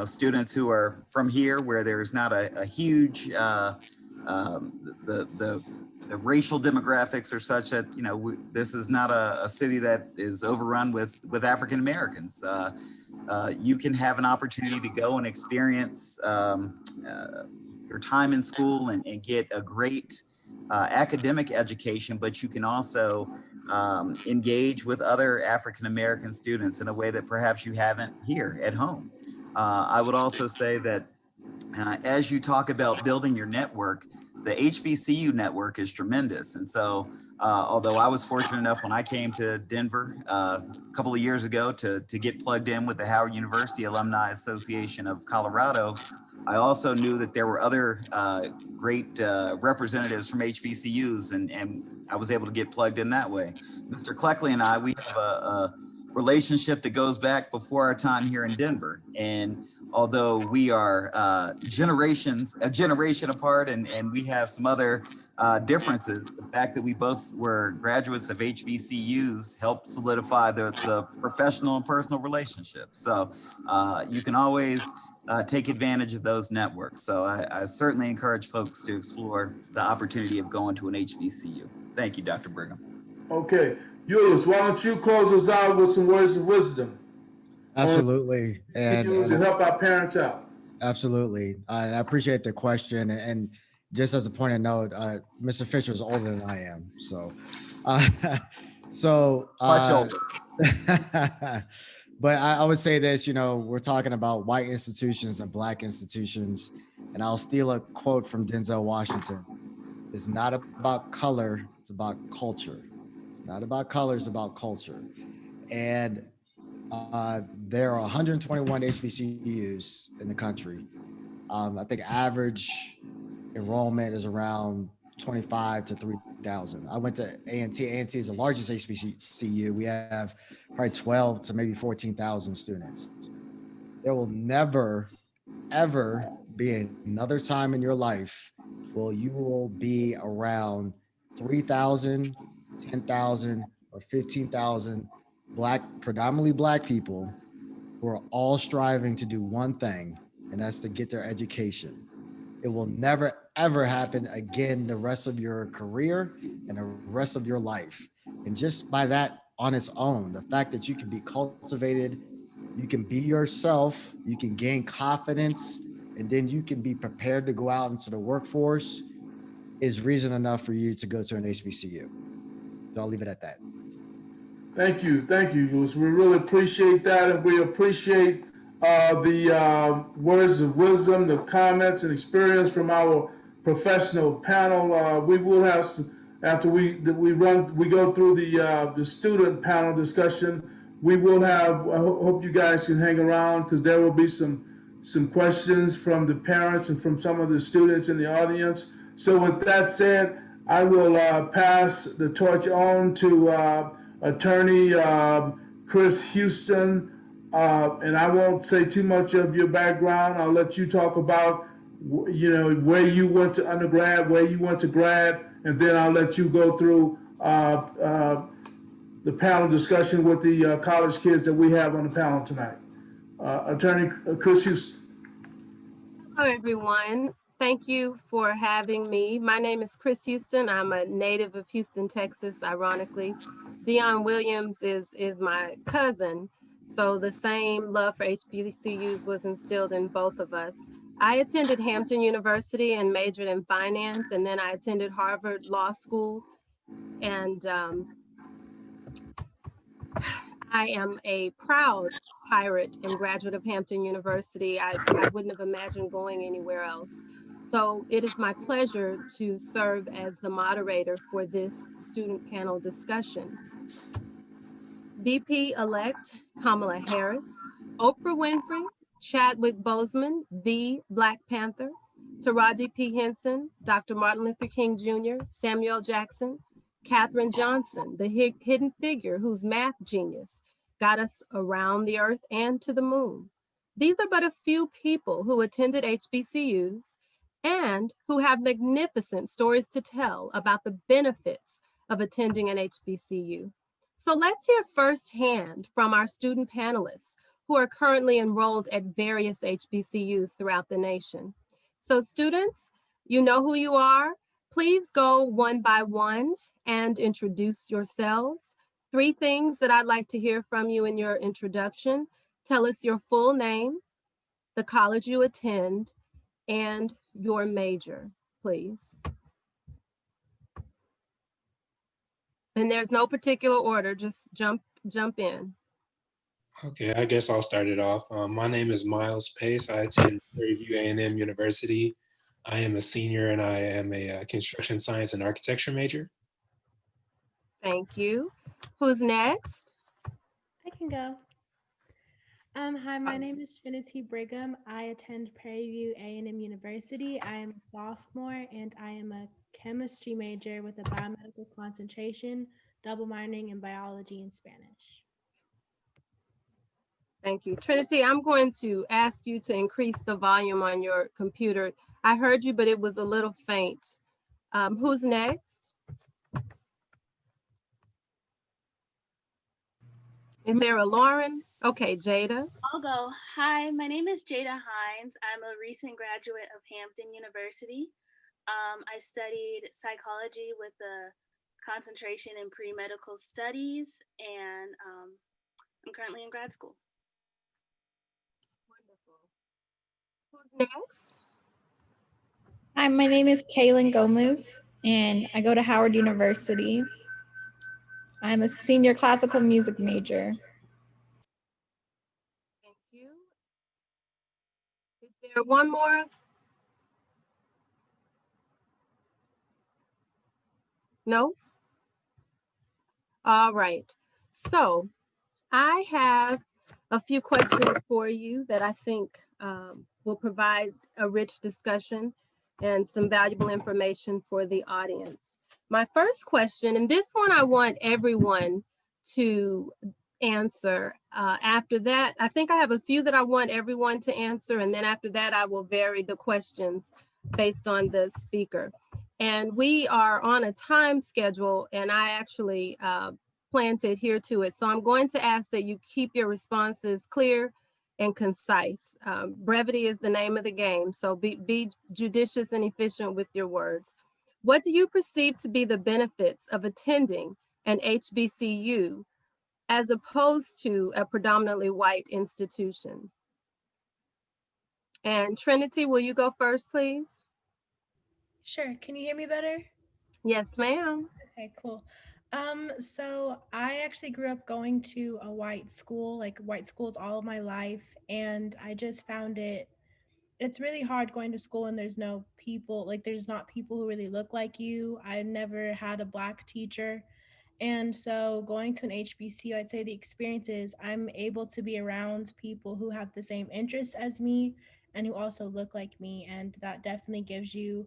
students who are from here, where there's not a huge the racial demographics are such that this is not a city that is overrun with African Americans. You can have an opportunity to go and experience your time in school and get a great academic education, but you can also engage with other African American students in a way that perhaps you haven't here at home. I would also say that as you talk about building your network, the HBCU network is tremendous. And so, although I was fortunate enough when I came to Denver a couple of years ago to get plugged in with the Howard University Alumni Association of Colorado, I also knew that there were other great representatives from HBCUs, and I was able to get plugged in that way. Mr. Cleckley and I, we have a relationship that goes back before our time here in Denver. And although we are a generation apart, and we have some other differences, the fact that we both were graduates of HBCUs helped solidify the professional and personal relationships. So you can always take advantage of those networks. So I certainly encourage folks to explore the opportunity of going to an HBCU. Thank you, Dr. Brigham. Okay. Euless, why don't you close us out with some words of wisdom? Absolutely. And help our parents out. Absolutely. I appreciate the question. And just as a point of note, Mr. Fisher is older than I am. So, Much older. But I would say this, we're talking about white institutions and Black institutions. And I'll steal a quote from Denzel Washington. It's not about color, it's about culture. It's not about color, it's about culture. And there are 121 HBCUs in the country. I think average enrollment is around 25 to 3,000. I went to A&T. A&T is the largest HBCU. We have probably 12 to maybe 14,000 students. There will never, ever be another time in your life where you will be around 3,000, 10,000, or 15,000 predominantly Black people who are all striving to do one thing, and that's to get their education. It will never, ever happen again the rest of your career and the rest of your life. And just by that on its own, the fact that you can be cultivated, you can be yourself, you can gain confidence, and then you can be prepared to go out into the workforce is reason enough for you to go to an HBCU. So I'll leave it at that. Thank you, Lewis. We really appreciate that, and we appreciate the words of wisdom, the comments and experience from our professional panel. We will have some, after we go through the student panel discussion. We will have. I hope you guys can hang around because there will be some questions from the parents and from some of the students in the audience. So with that said, I will pass the torch on to Attorney Chris Houston, and I won't say too much of your background. I'll let you talk about, where you went to undergrad, where you went to grad, and then I'll let you go through the panel discussion with the college kids that we have on the panel tonight. Attorney Chris Houston. Hello, everyone. Thank you for having me. My name is Chris Houston. I'm a native of Houston, Texas, ironically. Dion Williams is my cousin, so the same love for HBCUs was instilled in both of us. I attended Hampton University and majored in finance, and then I attended Harvard Law School, and I am a proud pirate and graduate of Hampton University. I wouldn't have imagined going anywhere else. So it is my pleasure to serve as the moderator for this student panel discussion. VP-elect Kamala Harris, Oprah Winfrey, Chadwick Boseman, the Black Panther, Taraji P. Henson, Dr. Martin Luther King Jr., Samuel Jackson, Katherine Johnson, the hidden figure whose math genius got us around the earth and to the moon. These are but a few people who attended HBCUs and who have magnificent stories to tell about the benefits of attending an HBCU. So let's hear firsthand from our student panelists who are currently enrolled at various HBCUs throughout the nation. So students, you know who you are. Please go one by one and introduce yourselves. 3 things that I'd like to hear from you in your introduction. Tell us your full name, the college you attend, and your major, please. And there's no particular order, just jump in. Okay, I guess I'll start it off. My name is Miles Pace. I attend Prairie A&M University. I am a senior and I am a construction science and architecture major. Thank you. Who's next? I can go. Hi, my name is Trinity Brigham. I attend Prairie View A&M University. I am a sophomore and I am a chemistry major with a biomedical concentration, double minoring in biology and Spanish. Thank you. Trinity, I'm going to ask you to increase the volume on your computer. I heard you, but it was a little faint. Who's next? Is there a Lauren? Okay, Jada. I'll go. Hi, my name is Jada Hines. I'm a recent graduate of Hampton University. I studied psychology with a concentration in pre-medical studies, and I'm currently in grad school. Wonderful. Who's next? Hi, my name is Kaylin Gomez, and I go to Howard University. I'm a senior classical music major. Thank you. Is there one more? No? All right. So I have a few questions for you that I think will provide a rich discussion and some valuable information for the audience. My first question, and this one I want everyone to answer. After that, I think I have a few that I want everyone to answer, and then after that, I will vary the questions based on the speaker. And we are on a time schedule, and I actually plan to adhere to it. So I'm going to ask that you keep your responses clear and concise. Brevity is the name of the game, so be judicious and efficient with your words. What do you perceive to be the benefits of attending an HBCU as opposed to a predominantly white institution? And Trinity, will you go first, please? Sure. Can you hear me better? Yes, ma'am. Okay, cool. So I actually grew up going to a white school, like white schools all of my life, and I just found it's really hard going to school and there's no people, like there's not people who really look like you. I never had a Black teacher. And so going to an HBCU, I'd say the experience is I'm able to be around people who have the same interests as me and who also look like me. And that definitely gives you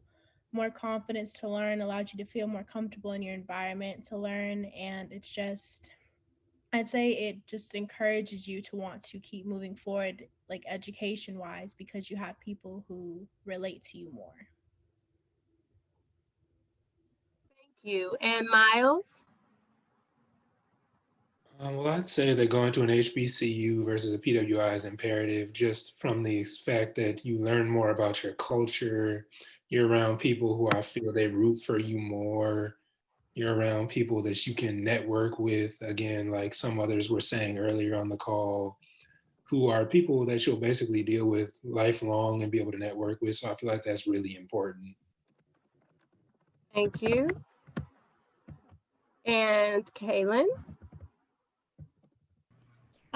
more confidence to learn, allows you to feel more comfortable in your environment to learn. And it's just, I'd say it just encourages you to want to keep moving forward, like education wise, because you have people who relate to you more. Thank you. And Miles? Well, I'd say that going to an HBCU versus a PWI is imperative just from the fact that you learn more about your culture. You're around people who I feel they root for you more. You're around people that you can network with. Again, like some others were saying earlier on the call, who are people that you'll basically deal with lifelong and be able to network with. So I feel like that's really important. Thank you. And Kaylin?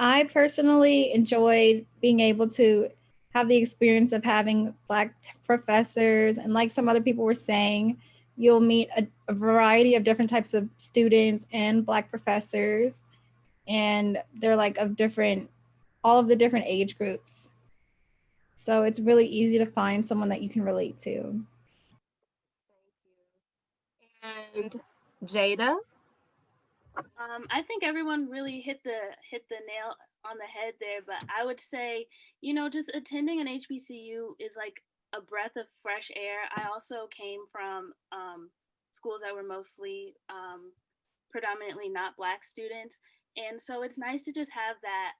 I personally enjoyed being able to have the experience of having Black professors. And like some other people were saying, you'll meet a variety of different types of students and Black professors. And they're like of different, all of the different age groups. So it's really easy to find someone that you can relate to. And Jada? I think everyone really hit the nail on the head there, but I would say, just attending an HBCU is like a breath of fresh air. I also came from schools that were mostly predominantly not Black students, and so it's nice to just have that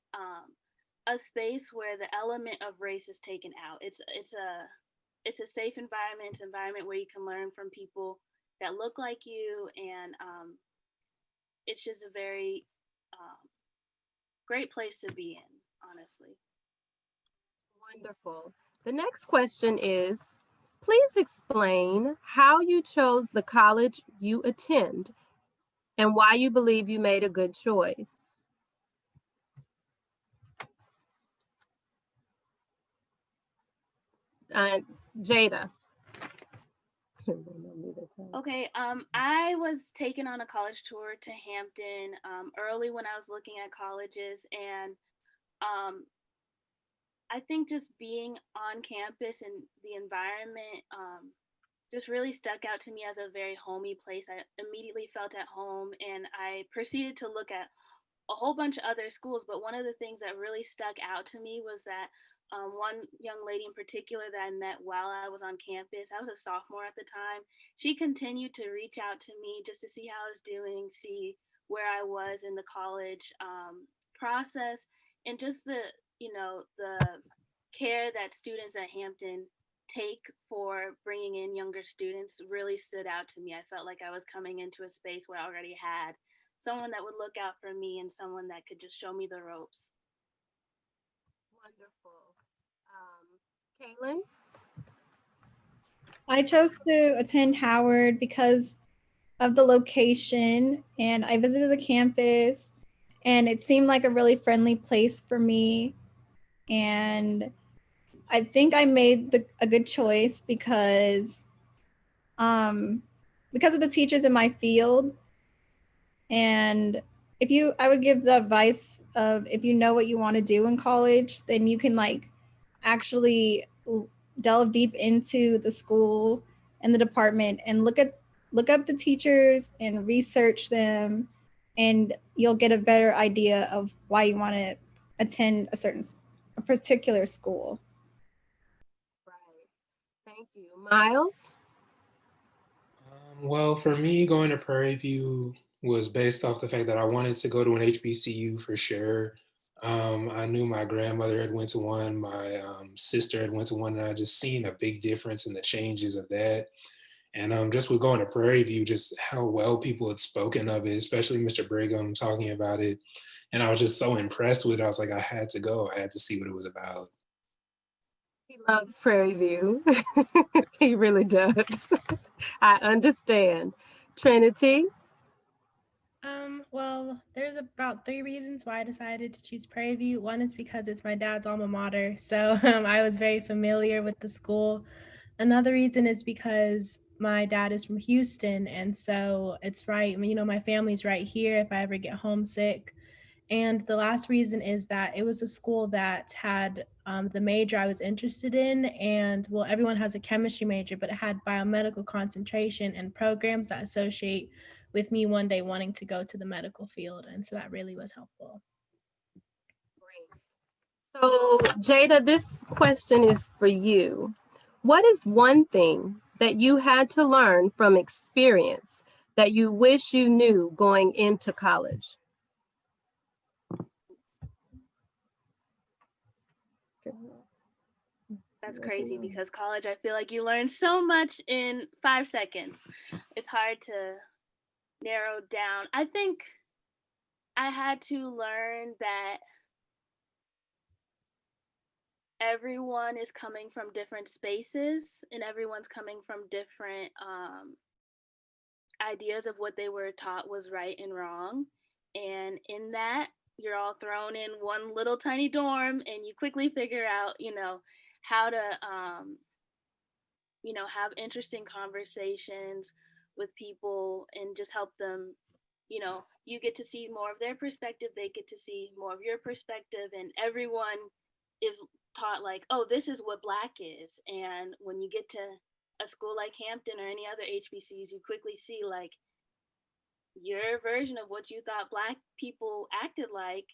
a space where the element of race is taken out. It's a safe environment where you can learn from people that look like you, and it's just a very great place to be in, honestly. Wonderful. The next question is, please explain how you chose the college you attend and why you believe you made a good choice. Jada. Okay, I was taken on a college tour to Hampton early when I was looking at colleges, and I think just being on campus and the environment just really stuck out to me as a very homey place. I immediately felt at home, and I proceeded to look at a whole bunch of other schools, but one of the things that really stuck out to me was that one young lady in particular that I met while I was on campus, I was a sophomore at the time, she continued to reach out to me just to see how I was doing, see where I was in the college process, and just the care that students at Hampton take for bringing in younger students really stood out to me. I felt like I was coming into a space where I already had someone that would look out for me and someone that could just show me the ropes. Wonderful. Kaylin? I chose to attend Howard because of the location, and I visited the campus, and it seemed like a really friendly place for me. And I think I made a good choice because of the teachers in my field. And I would give the advice of, if you know what you want to do in college, then you can actually delve deep into the school and the department and look up the teachers and research them, and you'll get a better idea of why you want to attend a particular school. Thank you. Miles? Well, for me, going to Prairie View was based off the fact that I wanted to go to an HBCU for sure. I knew my grandmother had went to one, my sister had went to one, and I just seen a big difference in the changes of that. And just with going to Prairie View, just how well people had spoken of it, especially Mr. Brigham talking about it. And I was just so impressed with it. I was like, I had to go. I had to see what it was about. He loves Prairie View. He really does. I understand. Trinity? Well, there's about 3 reasons why I decided to choose Prairie View. One is because it's my dad's alma mater, so I was very familiar with the school. Another reason is because my dad is from Houston, and so it's right, you know, my family's right here if I ever get homesick. And the last reason is that it was a school that had the major I was interested in. And well, everyone has a chemistry major, but it had biomedical concentration and programs that associate with me one day wanting to go to the medical field. And so that really was helpful. So, Jada, this question is for you. What is one thing that you had to learn from experience that you wish you knew going into college? That's crazy because college, I feel like you learn so much in 5 seconds. It's hard to narrow down. I think I had to learn that everyone is coming from different spaces and everyone's coming from different ideas of what they were taught was right and wrong. And in that, you're all thrown in one little tiny dorm and you quickly figure out, you know, how to, you know, have interesting conversations with people and just help them, you know, you get to see more of their perspective, they get to see more of your perspective, and everyone is taught like, oh, this is what Black is. And when you get to a school like Hampton or any other HBCUs, you quickly see like your version of what you thought Black people acted like.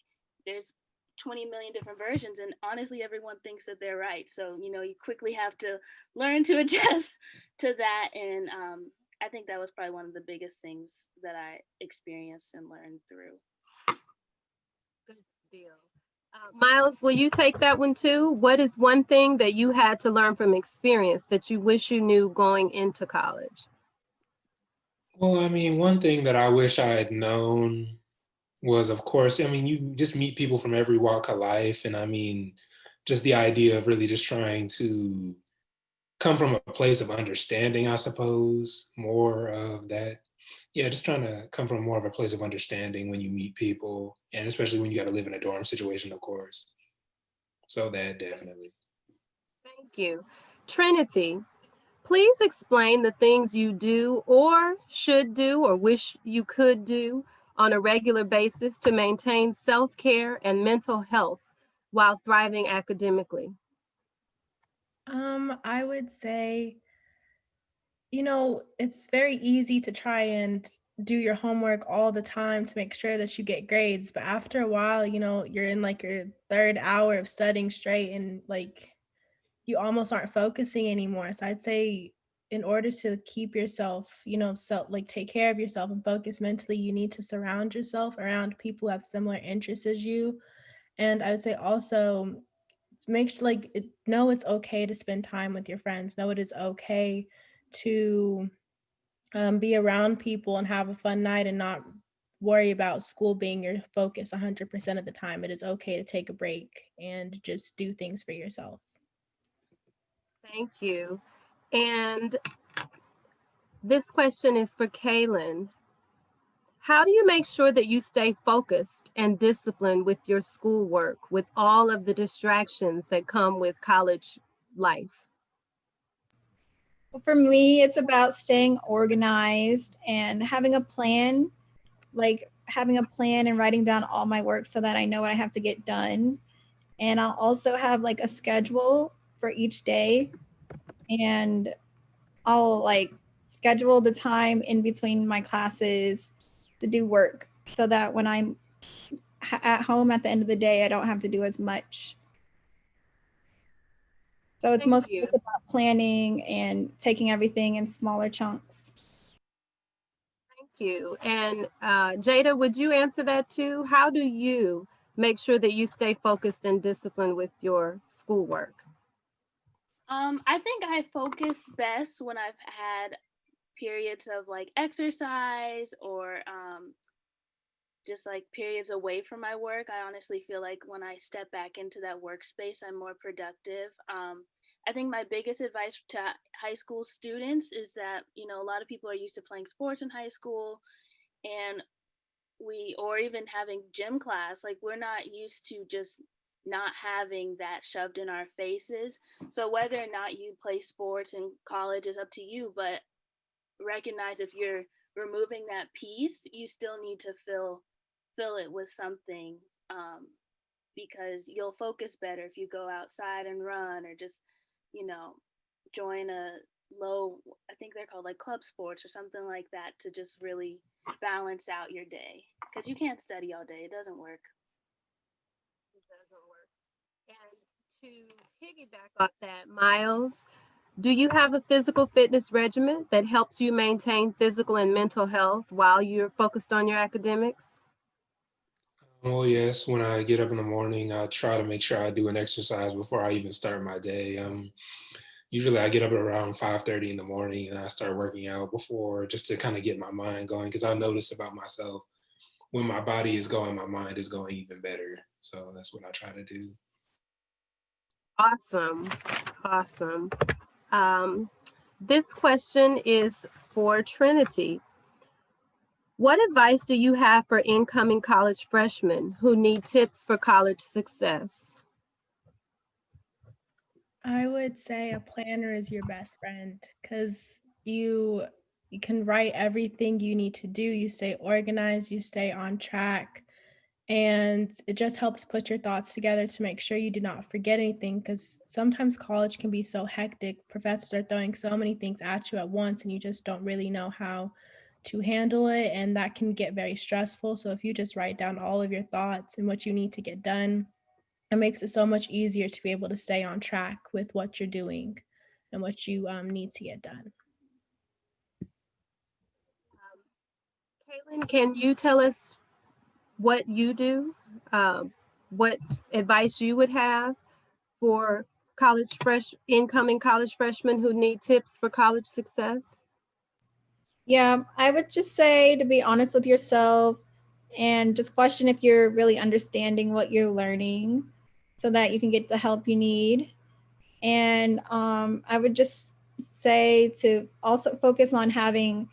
There's 20 million different versions, and honestly everyone thinks that they're right, so you know you quickly have to learn to adjust to that. And I think that was probably one of the biggest things that I experienced and learned through. Good deal. Miles, will you take that one too? What is one thing that you had to learn from experience that you wish you knew going into college? Well, I mean, one thing that I wish I had known was, of course, I mean, you just meet people from every walk of life. And I mean, just the idea of really just trying to come from a place of understanding, I suppose, more of that. Yeah, just trying to come from more of a place of understanding when you meet people, and especially when you got to live in a dorm situation, of course. So that definitely. Thank you. Trinity, please explain the things you do or should do or wish you could do on a regular basis to maintain self-care and mental health while thriving academically. I would say, you know, it's very easy to try and do your homework all the time to make sure that you get grades. But after a while, you know, you're in like your 3rd hour of studying straight and like you almost aren't focusing anymore. So I'd say in order to keep yourself, you know, like take care of yourself and focus mentally, you need to surround yourself around people who have similar interests as you. And I would say also make sure know it's okay to spend time with your friends. Know it is okay to be around people and have a fun night and not worry about school being your focus 100% of the time. It is okay to take a break and just do things for yourself. Thank you. And this question is for Kaylin. How do you make sure that you stay focused and disciplined with your schoolwork, with all of the distractions that come with college life? Well, for me, it's about staying organized and having a plan, like having a plan and writing down all my work so that I know what I have to get done. And I'll also have like a schedule for each day, and I'll like schedule the time in between my classes to do work so that when I'm at home at the end of the day, I don't have to do as much. So it's Thank mostly you. just about planning and taking everything in smaller chunks. Thank you. And Jada, would you answer that too? How do you make sure that you stay focused and disciplined with your schoolwork? I think I focus best when I've had periods of like exercise or just like periods away from my work. I honestly feel like when I step back into that workspace, I'm more productive. I think my biggest advice to high school students is that, you know, a lot of people are used to playing sports in high school and or even having gym class. Like, we're not used to just not having that shoved in our faces. So whether or not you play sports in college is up to you, but recognize if you're removing that piece, you still need to fill it with something, because you'll focus better if you go outside and run or just, you know, join a low, I think they're called like club sports or something like that, to just really balance out your day, because you can't study all day. It doesn't work. It doesn't work. And to piggyback off that, Miles, do you have a physical fitness regimen that helps you maintain physical and mental health while you're focused on your academics? Well, yes, when I get up in the morning, I try to make sure I do an exercise before I even start my day. Usually I get up at around 5:30 in the morning and I start working out before, just to kind of get my mind going, because I notice about myself, when my body is going, my mind is going even better. So that's what I try to do. Awesome. Awesome. This question is for Trinity. What advice do you have for incoming college freshmen who need tips for college success? I would say a planner is your best friend because you can write everything you need to do. You stay organized, you stay on track, and it just helps put your thoughts together to make sure you do not forget anything, because sometimes college can be so hectic. Professors are throwing so many things at you at once and you just don't really know how to handle it, and that can get very stressful. So if you just write down all of your thoughts and what you need to get done, it makes it so much easier to be able to stay on track with what you're doing and what you need to get done. Caitlin, can you tell us what you do? What advice you would have for incoming college freshmen who need tips for college success? Yeah, I would just say to be honest with yourself and just question if you're really understanding what you're learning so that you can get the help you need. And I would just say to also focus on having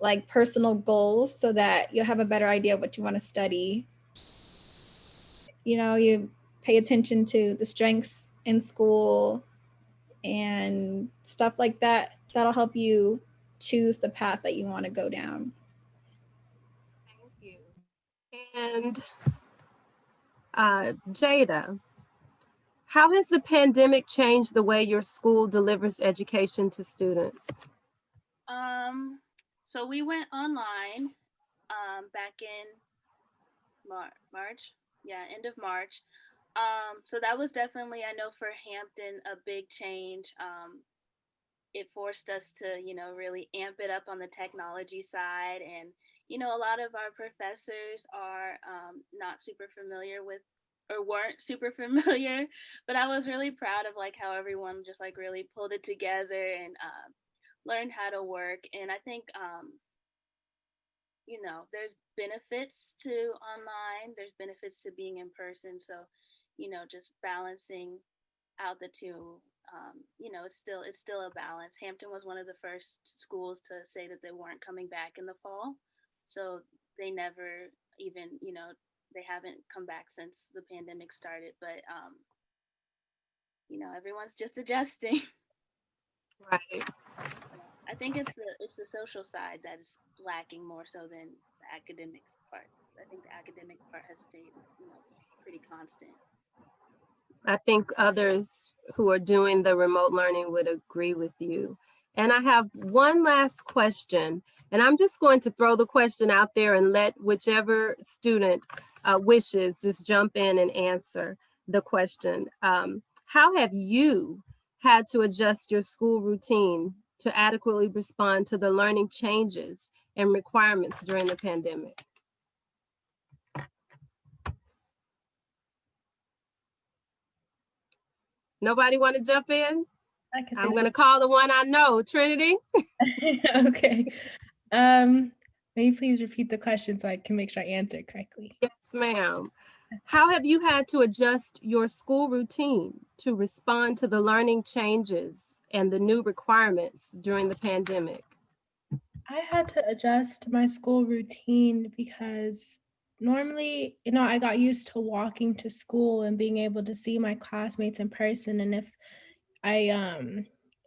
like personal goals so that you'll have a better idea of what you want to study. You know, you pay attention to the strengths in school and stuff like that. That'll help you choose the path that you want to go down. Thank you. And Jada, how has the pandemic changed the way your school delivers education to students? So we went online back in March. Yeah, end of March. So that was definitely, I know for Hampton, a big change. It forced us to, you know, really amp it up on the technology side. And, you know, a lot of our professors are not super familiar with, or weren't super familiar, but I was really proud of like how everyone just like really pulled it together and learned how to work. And I think, you know, there's benefits to online, there's benefits to being in person. So, you know, just balancing out the two, you know, it's still a balance. Hampton was one of the first schools to say that they weren't coming back in the fall. So they never even, you know, they haven't come back since the pandemic started. But, you know, everyone's just adjusting. Right. I think it's the social side that is lacking more so than the academic part. I think the academic part has stayed, you know, pretty constant. I think others who are doing the remote learning would agree with you. And I have one last question, and I'm just going to throw the question out there and let whichever student wishes just jump in and answer the question. How have you had to adjust your school routine to adequately respond to the learning changes and requirements during the pandemic? Nobody want to jump in? I'm going to call the one I know, Trinity. Okay. May you please repeat the question so I can make sure I answer it correctly? Yes, ma'am. How have you had to adjust your school routine to respond to the learning changes and the new requirements during the pandemic? I had to adjust my school routine because normally, I got used to walking to school and being able to see my classmates in person. And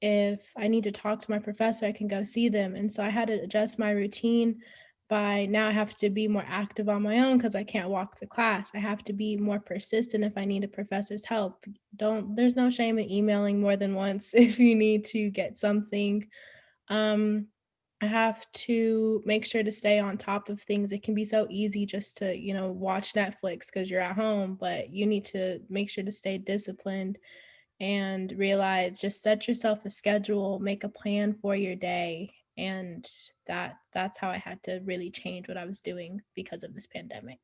if I need to talk to my professor, I can go see them. And so I had to adjust my routine by now I have to be more active on my own because I can't walk to class. I have to be more persistent if I need a professor's help. There's no shame in emailing more than once if you need to get something. I have to make sure to stay on top of things. It can be so easy just to, watch Netflix because you're at home, but you need to make sure to stay disciplined and realize just set yourself a schedule, make a plan for your day. And that's how I had to really change what I was doing because of this pandemic.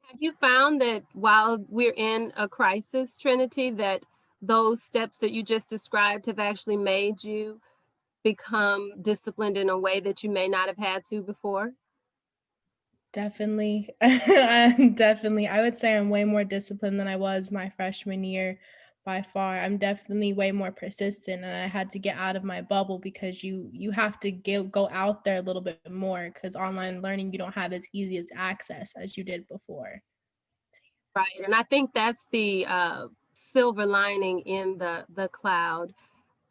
Have you found that while we're in a crisis, Trinity, that those steps that you just described have actually made you become disciplined in a way that you may not have had to before? Definitely. Definitely. I would say I'm way more disciplined than I was my freshman year by far. I'm definitely way more persistent, and I had to get out of my bubble because you have to go out there a little bit more because online learning, you don't have as easy as access as you did before. Right. And I think that's the silver lining in the cloud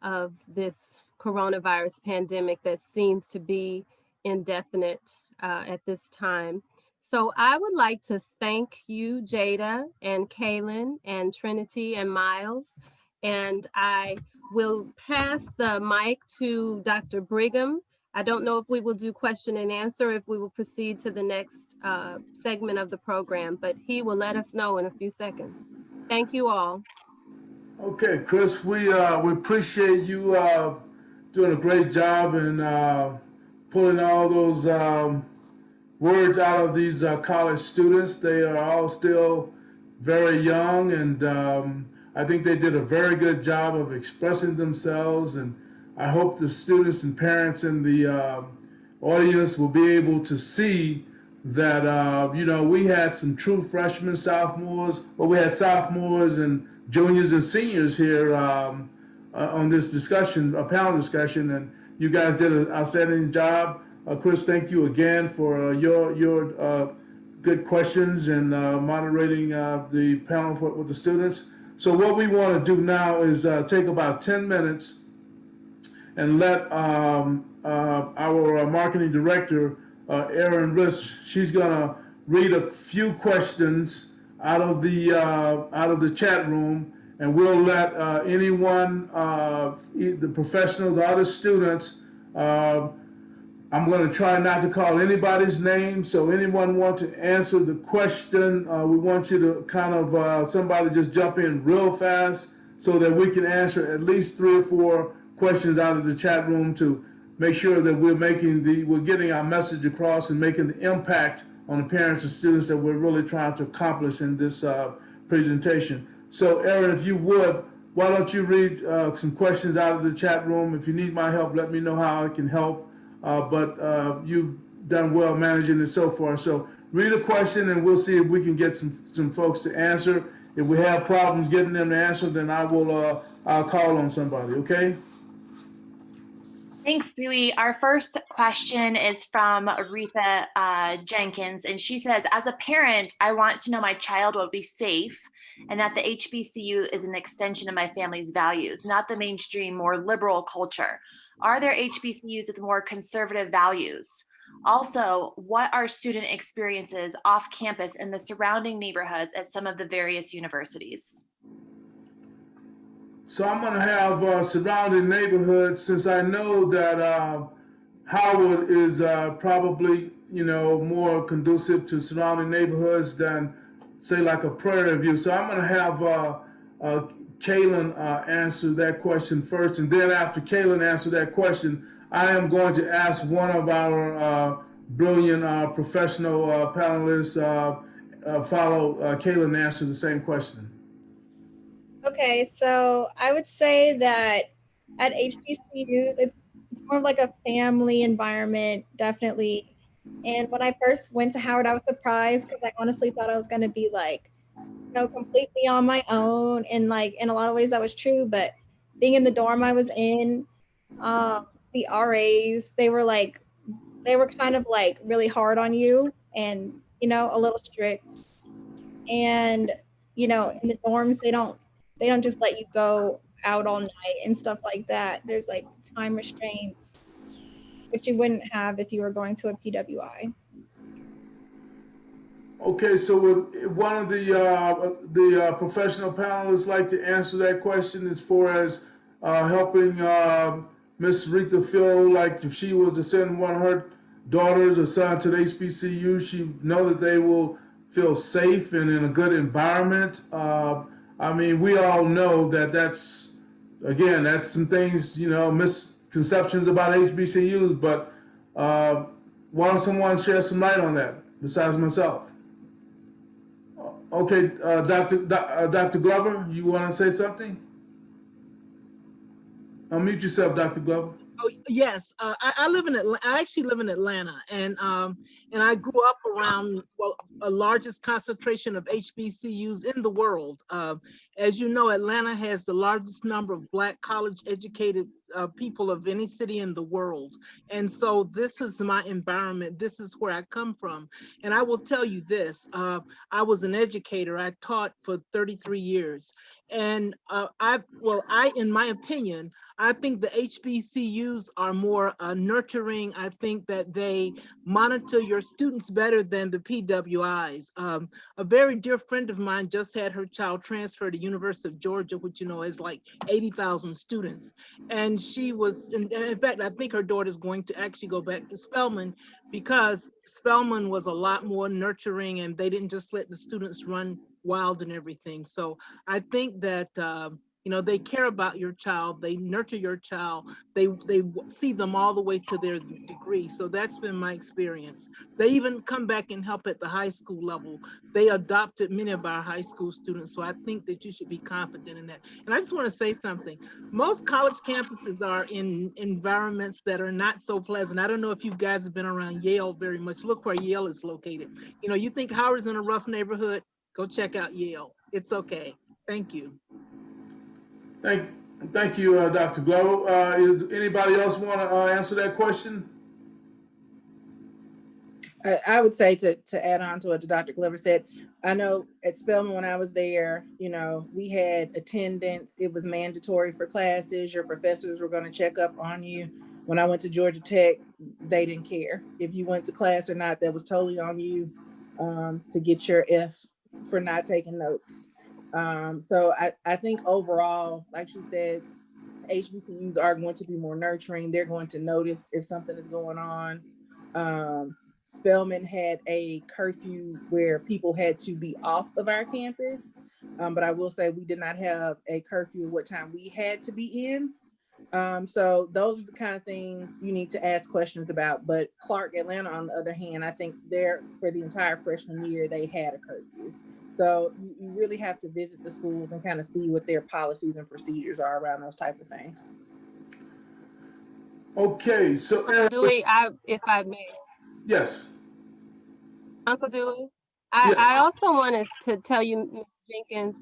of this coronavirus pandemic that seems to be indefinite at this time. So I would like to thank you, Jada and Kaylin and Trinity and Miles. And I will pass the mic to Dr. Brigham. I don't know if we will do question and answer, if we will proceed to the next segment of the program, but he will let us know in a few seconds. Thank you all. Okay, Chris, we appreciate you doing a great job in pulling all those words out of these college students. They are all still very young, and I think they did a very good job of expressing themselves. And I hope the students and parents in the audience will be able to see that we had some true freshmen, sophomores, but we had sophomores and juniors and seniors here on this discussion, a panel discussion, and you guys did an outstanding job. Chris, thank you again for your good questions and moderating the panel with the students. So what we want to do now is take about 10 minutes and let our marketing director, Erin Riss, she's gonna read a few questions out of the chat room, and we'll let anyone, the professionals, the other students. I'm going to try not to call anybody's name, so anyone want to answer the question, we want you to kind of, somebody just jump in real fast so that we can answer at least 3 or 4 questions out of the chat room to make sure that we're getting our message across and making the impact on the parents and students that we're really trying to accomplish in this presentation. So Erin, if you would, why don't you read some questions out of the chat room? If you need my help, let me know how I can help. But you've done well managing it so far. So read a question and we'll see if we can get some folks to answer. If we have problems getting them to answer, then I'll call on somebody, okay? Thanks, Dewey. Our first question is from Aretha Jenkins, and she says, as a parent, I want to know my child will be safe and that the HBCU is an extension of my family's values, not the mainstream, more liberal culture. Are there HBCUs with more conservative values? Also, what are student experiences off campus in the surrounding neighborhoods at some of the various universities? So I'm going to have surrounding neighborhoods, since I know that Howard is probably, more conducive to surrounding neighborhoods than, say, like a Prairie View. So I'm going to have Kaylin answer that question first, and then after Kaylin answer that question, I am going to ask one of our brilliant professional panelists follow Kaylin to answer the same question. Okay, so I would say that at HBCU, it's more of like a family environment, definitely. And when I first went to Howard, I was surprised because I honestly thought I was going to be like, completely on my own. And like in a lot of ways that was true. But being in the dorm I was in, the RAs, they were kind of like really hard on you and, a little strict. And, in the dorms, they don't just let you go out all night and stuff like that. There's like time restraints, which you wouldn't have if you were going to a PWI. Okay, so would one of the professional panelists like to answer that question as far as helping Miss Rita feel like if she was to send one of her daughters or son to the HBCU, she know that they will feel safe and in a good environment? I mean, we all know that that's some things, misconceptions about HBCUs, but why don't someone share some light on that besides myself? Okay, Dr. Glover, you want to say something? Unmute yourself, Dr. Glover. Oh, yes, I live in Atlanta. I actually live in Atlanta, and I grew up around a largest concentration of HBCUs in the world. As you know, Atlanta has the largest number of Black college-educated people of any city in the world, and so this is my environment. This is where I come from, and I will tell you this: I was an educator. I taught for 33 years, and in my opinion, I think the HBCUs are more nurturing. I think that they monitor your students better than the PWIs. A very dear friend of mine just had her child transfer to University of Georgia, which is like 80,000 students. And she was, in fact, I think her daughter's going to actually go back to Spelman because Spelman was a lot more nurturing and they didn't just let the students run wild and everything. So I think that they care about your child, they nurture your child, they see them all the way to their degree. So that's been my experience. They even come back and help at the high school level. They adopted many of our high school students. So I think that you should be confident in that. And I just want to say something. Most college campuses are in environments that are not so pleasant. I don't know if you guys have been around Yale very much. Look where Yale is located. You think Howard's in a rough neighborhood? Go check out Yale. It's okay. Thank you. Thank you, Dr. Glover. Anybody else want to answer that question? I would say to add on to what Dr. Glover said, I know at Spelman when I was there, we had attendance. It was mandatory for classes. Your professors were going to check up on you. When I went to Georgia Tech, they didn't care if you went to class or not. That was totally on you to get your F for not taking notes. So I think overall, like she said, HBCUs are going to be more nurturing. They're going to notice if something is going on. Spelman had a curfew where people had to be off of our campus. But I will say we did not have a curfew of what time we had to be in. So those are the kind of things you need to ask questions about. But Clark Atlanta, on the other hand, I think for the entire freshman year, they had a curfew. So you really have to visit the schools and kind of see what their policies and procedures are around those type of things. Okay, so Dewey, if I may. Yes. Uncle Dewey, Yes. I also wanted to tell you, Ms. Jenkins,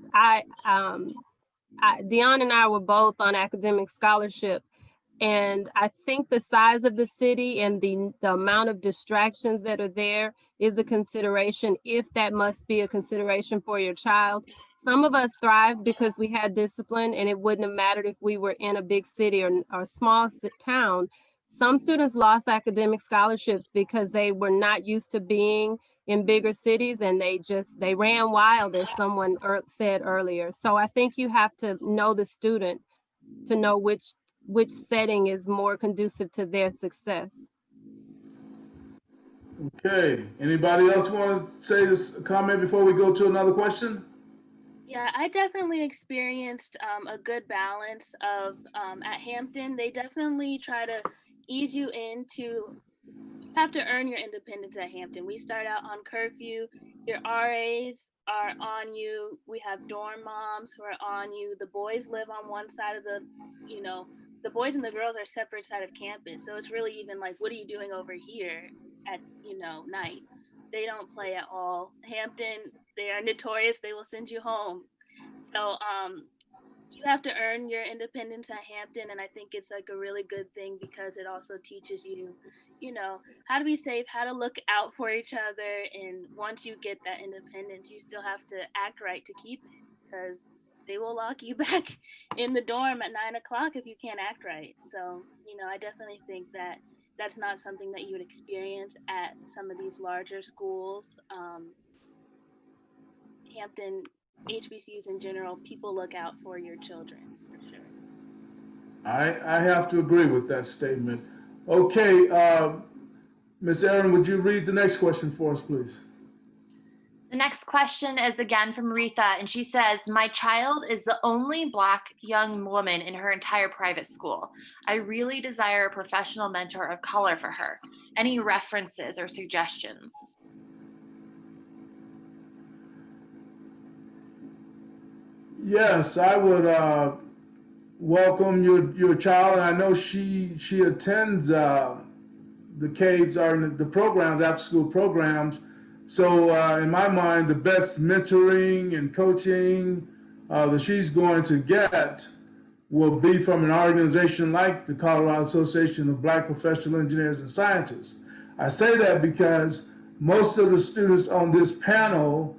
Dion and I were both on academic scholarship. And I think the size of the city and the amount of distractions that are there is a consideration, if that must be a consideration for your child. Some of us thrive because we had discipline and it wouldn't have mattered if we were in a big city or a small town. Some students lost academic scholarships because they were not used to being in bigger cities, and they ran wild, as someone said earlier. So I think you have to know the student to know which setting is more conducive to their success. Okay, anybody else want to say this comment before we go to another question? Yeah, I definitely experienced a good balance of at Hampton. They definitely try to ease you into, you have to earn your independence at Hampton. We start out on curfew. Your RAs are on you. We have dorm moms who are on you. The boys live on one side of the boys and the girls are separate side of campus. So it's really even like, what are you doing over here at, night? They don't play at all. Hampton, they are notorious. They will send you home. So you have to earn your independence at Hampton, and I think it's like a really good thing because it also teaches you, how to be safe, how to look out for each other. And once you get that independence, you still have to act right to keep it, because they will lock you back in the dorm at 9 o'clock if you can't act right. So, I definitely think that that's not something that you would experience at some of these larger schools. Hampton, HBCUs in general, people look out for your children, for sure. I have to agree with that statement. Okay, Ms. Erin, would you read the next question for us, please? The next question is again from Retha, and she says, my child is the only Black young woman in her entire private school. I really desire a professional mentor of color for her. Any references or suggestions? Yes, I would welcome your child, and I know she attends the CABES or the programs, after school programs. So in my mind, the best mentoring and coaching that she's going to get will be from an organization like the Colorado Association of Black Professional Engineers and Scientists. I say that because most of the students on this panel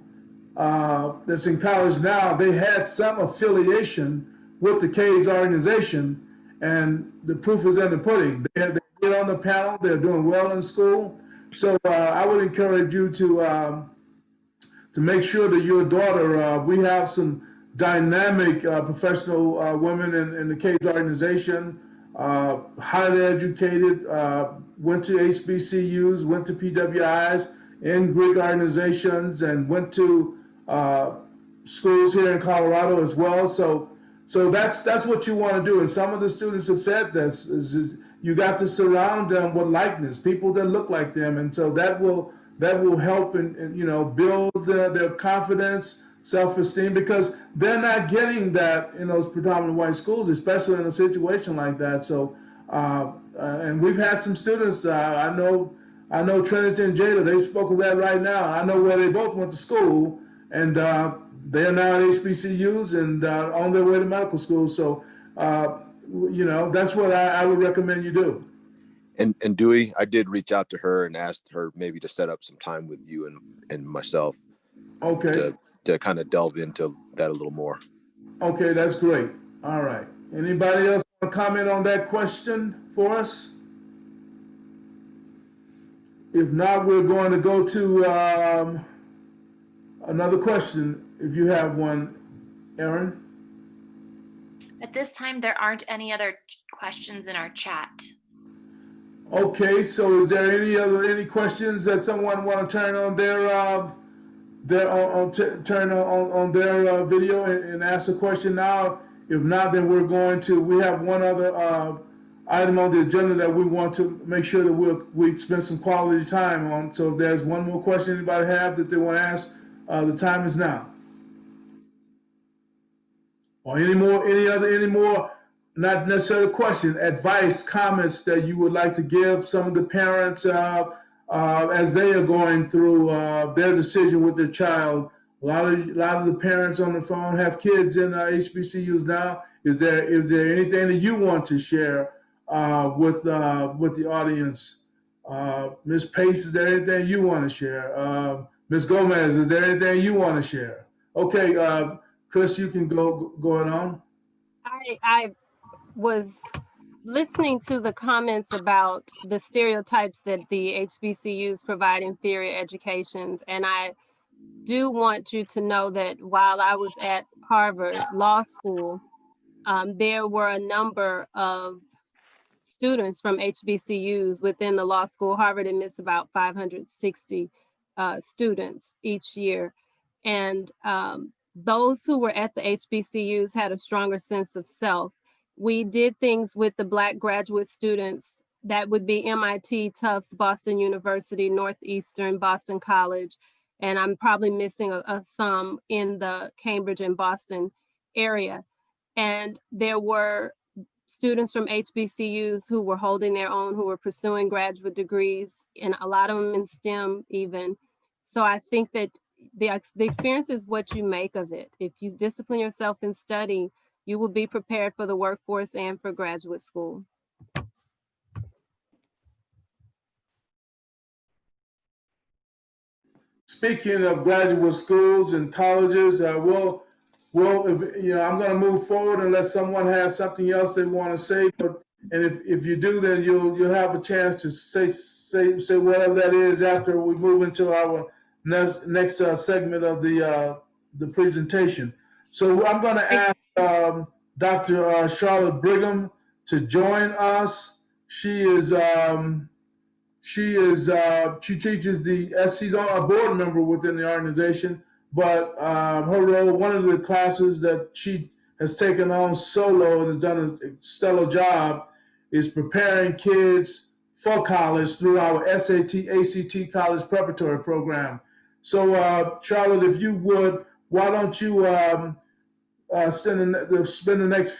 that's in college now, they had some affiliation with the CABES organization, and the proof is in the pudding. They get on the panel, they're doing well in school. So I would encourage you to make sure that your daughter, we have some dynamic professional women in the CABES organization, highly educated, went to HBCUs, went to PWIs, in Greek organizations, and went to schools here in Colorado as well. So that's what you want to do. And some of the students have said this, is you got to surround them with likeness, people that look like them. And so that will help and build their confidence, self-esteem, because they're not getting that in those predominantly white schools, especially in a situation like that. So, and we've had some students, I know Trinity and Jada, they spoke of that right now. I know where they both went to school, and they're now at HBCUs and on their way to medical school. So, that's what I would recommend you do. And Dewey, I did reach out to her and asked her maybe to set up some time with you and myself. Okay. To kind of delve into that a little more. Okay, that's great. All right. Anybody else want to comment on that question for us? If not, we're going to go to another question, if you have one, Erin. At this time, there aren't any other questions in our chat. Okay, so is there any questions that someone want to turn on their video and ask a question now? If not, then we have one other item on the agenda that we want to make sure that we spend some quality time on. So if there's one more question anybody have that they want to ask, the time is now. Or any more, not necessarily question, advice, comments that you would like to give some of the parents as they are going through their decision with their child. A lot of the parents on the phone have kids in HBCUs now. Is there anything that you want to share with the audience? Ms. Pace, is there anything you want to share? Ms. Gomez, is there anything you want to share? Okay, Chris, you can go on. I was listening to the comments about the stereotypes that the HBCUs provide inferior educations, and I do want you to know that while I was at Harvard Law School, there were a number of students from HBCUs within the law school. Harvard admits about 560 students each year. And those who were at the HBCUs had a stronger sense of self. We did things with the Black graduate students. That would be MIT, Tufts, Boston University, Northeastern, Boston College, and I'm probably missing some in the Cambridge and Boston area. And there were students from HBCUs who were holding their own, who were pursuing graduate degrees, and a lot of them in STEM even. So I think that the experience is what you make of it. If you discipline yourself in study, you will be prepared for the workforce and for graduate school. Speaking of graduate schools and colleges, we'll I'm going to move forward unless someone has something else they want to say. But if you do, then you'll have a chance to say whatever that is after we move into our next segment of the presentation. So I'm going to ask Dr. Charlotte Brigham to join us. She teaches she's a board member within the organization, but her role, one of the classes that she has taken on solo and has done a stellar job, is preparing kids for college through our SAT, ACT college preparatory program. So Charlotte, if you would, why don't you spend the next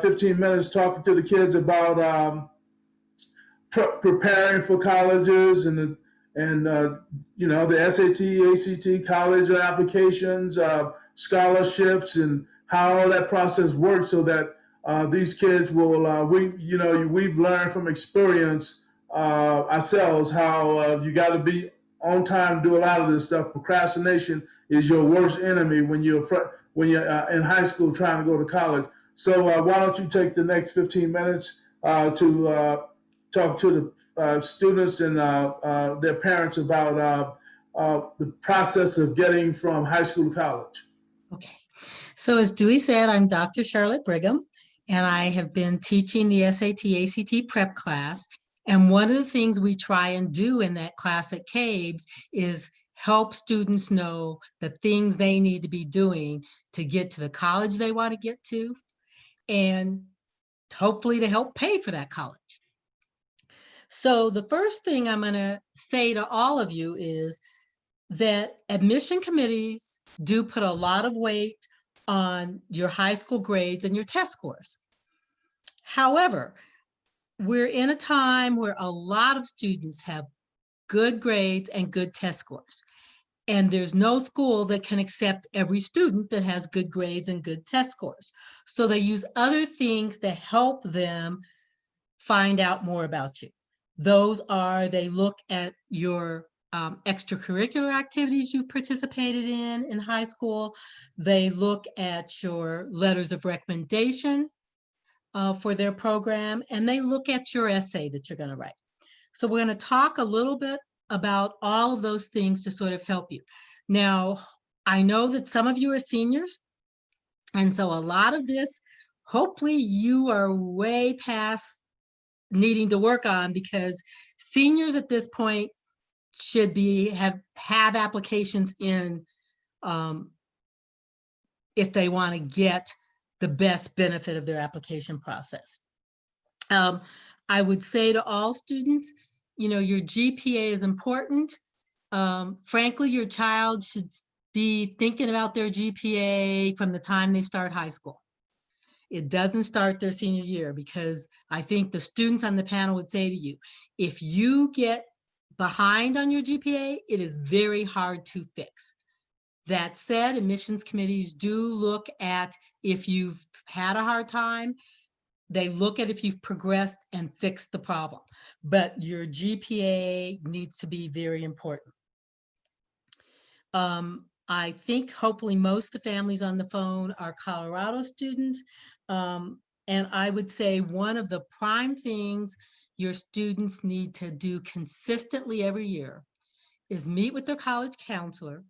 15 minutes talking to the kids about preparing for colleges and the SAT, ACT college applications, scholarships, and how all that process works, so that these kids will we've learned from experience ourselves how you got to be on time to do a lot of this stuff. Procrastination is your worst enemy when you're in high school trying to go to college. So why don't you take the next 15 minutes to talk to the students and their parents about the process of getting from high school to college. Okay, so as Dewey said, I'm Dr. Charlotte Brigham, and I have been teaching the SAT, ACT prep class. And one of the things we try and do in that class at CABPES is help students know the things they need to be doing to get to the college they want to get to, and hopefully to help pay for that college. So the first thing I'm going to say to all of you is that admission committees do put a lot of weight on your high school grades and your test scores. However, we're in a time where a lot of students have good grades and good test scores. And there's no school that can accept every student that has good grades and good test scores. So they use other things to help them find out more about you. Those are, they look at your extracurricular activities you've participated in high school. They look at your letters of recommendation for their program, and they look at your essay that you're going to write. So we're going to talk a little bit about all of those things to sort of help you. Now, I know that some of you are seniors, and so a lot of this, hopefully you are way past needing to work on, because seniors at this point should have applications in if they want to get the best benefit of their application process. I would say to all students, your GPA is important. Frankly, your child should be thinking about their GPA from the time they start high school. It doesn't start their senior year, because I think the students on the panel would say to you, if you get behind on your GPA, it is very hard to fix. That said, admissions committees do look at if you've had a hard time. They look at if you've progressed and fixed the problem, but your GPA needs to be very important. I think hopefully most of the families on the phone are Colorado students. And I would say one of the prime things your students need to do consistently every year is meet with their college counselor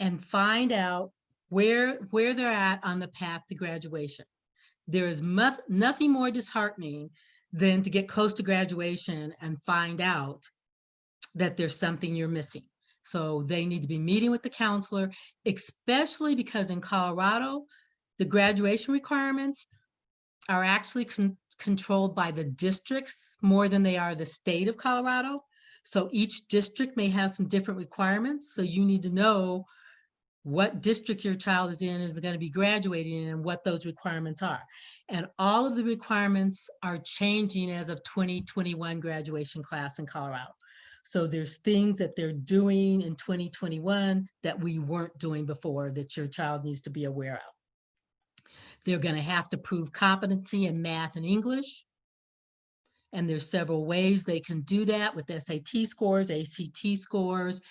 and find out where they're at on the path to graduation. There is nothing more disheartening than to get close to graduation and find out that there's something you're missing. So they need to be meeting with the counselor, especially because in Colorado, the graduation requirements are actually controlled by the districts more than they are the state of Colorado. So each district may have some different requirements. So you need to know what district your child is in is going to be graduating in and what those requirements are. And all of the requirements are changing as of 2021 graduation class in Colorado. So there's things that they're doing in 2021 that we weren't doing before that your child needs to be aware of. They're going to have to prove competency in math and English. And there's several ways they can do that with SAT scores, ACT scores,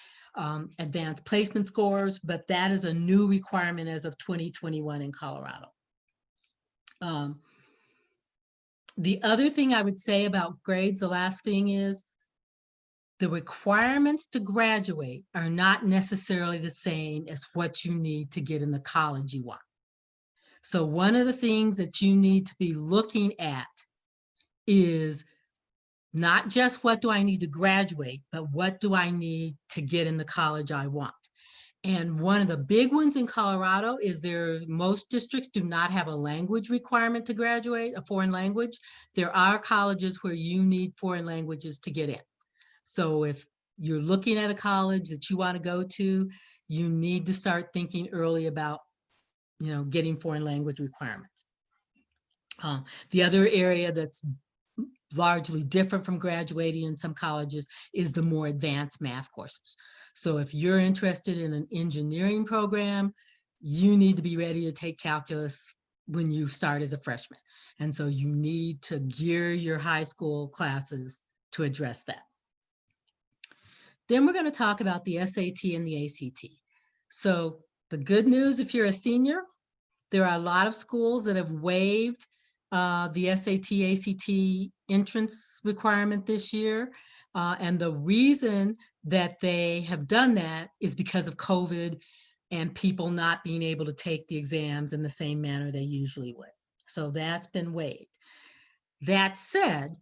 advanced placement scores, but that is a new requirement as of 2021 in Colorado. The other thing I would say about grades, the last thing is the requirements to graduate are not necessarily the same as what you need to get in the college you want. So one of the things that you need to be looking at is not just what do I need to graduate, but what do I need to get in the college I want. And one of the big ones in Colorado is most districts do not have a language requirement to graduate, a foreign language. There are colleges where you need foreign languages to get in. So if you're looking at a college that you want to go to, you need to start thinking early about, getting foreign language requirements. The other area that's largely different from graduating in some colleges is the more advanced math courses. So if you're interested in an engineering program, you need to be ready to take calculus when you start as a freshman. And so you need to gear your high school classes to address that. Then we're going to talk about the SAT and the ACT. So the good news, if you're a senior, there are a lot of schools that have waived the SAT, ACT entrance requirement this year. And the reason that they have done that is because of COVID and people not being able to take the exams in the same manner they usually would. So that's been waived. That said,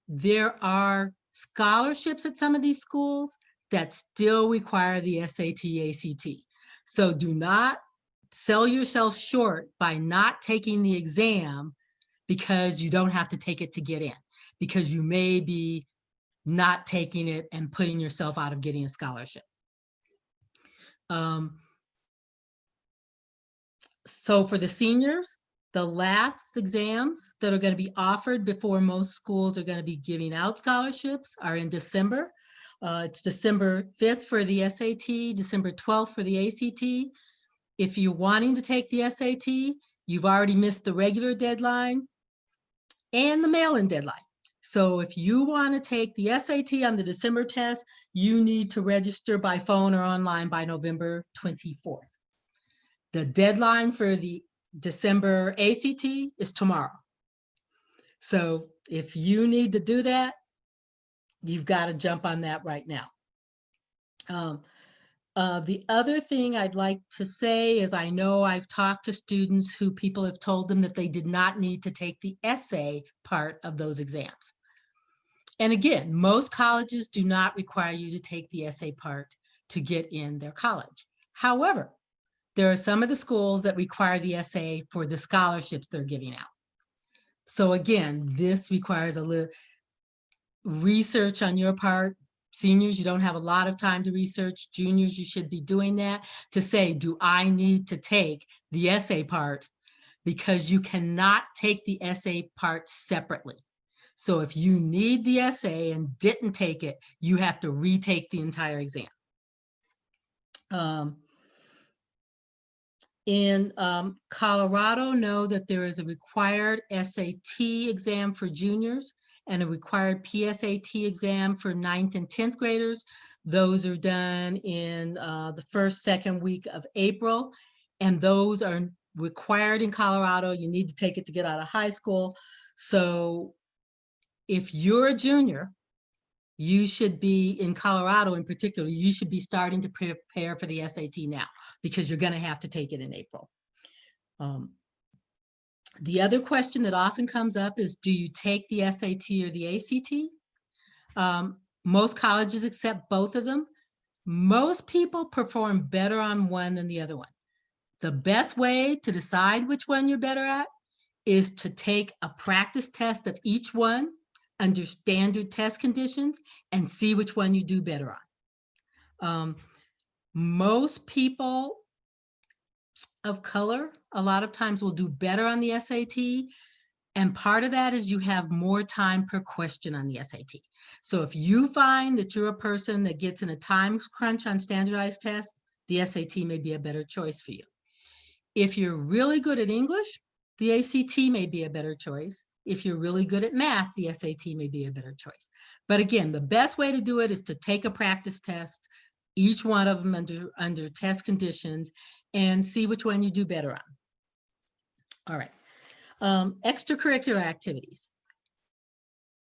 there are scholarships at some of these schools that still require the SAT, ACT. So do not sell yourself short by not taking the exam because you don't have to take it to get in, because you may be not taking it and putting yourself out of getting a scholarship. So for the seniors, the last exams that are going to be offered before most schools are going to be giving out scholarships are in December. It's December 5th for the SAT, December 12th for the ACT. If you're wanting to take the SAT, you've already missed the regular deadline and the mail-in deadline. So if you want to take the SAT on the December test, you need to register by phone or online by November 24th. The deadline for the December ACT is tomorrow. So if you need to do that, you've got to jump on that right now. The other thing I'd like to say is I know I've talked to students who people have told them that they did not need to take the essay part of those exams. And again, most colleges do not require you to take the essay part to get in their college. However, there are some of the schools that require the essay for the scholarships they're giving out. So again, this requires a little research on your part. Seniors, you don't have a lot of time to research. Juniors, you should be doing that to say, do I need to take the essay part? Because you cannot take the essay part separately. So if you need the essay and didn't take it, you have to retake the entire exam. In Colorado, know that there is a required SAT exam for juniors and a required PSAT exam for 9th and 10th graders. Those are done in the first, second week of April. And those are required in Colorado. You need to take it to get out of high school. So if you're a junior, you should be in Colorado in particular, you should be starting to prepare for the SAT now, because you're going to have to take it in April. The other question that often comes up is, do you take the SAT or the ACT? Most colleges accept both of them. Most people perform better on one than the other one. The best way to decide which one you're better at is to take a practice test of each one under standard test conditions and see which one you do better on. Most people of color, a lot of times, will do better on the SAT. And part of that is you have more time per question on the SAT. So if you find that you're a person that gets in a time crunch on standardized tests, the SAT may be a better choice for you. If you're really good at English, the ACT may be a better choice. If you're really good at math, the SAT may be a better choice. But again, the best way to do it is to take a practice test, each one of them under test conditions, and see which one you do better on. All right. Extracurricular activities.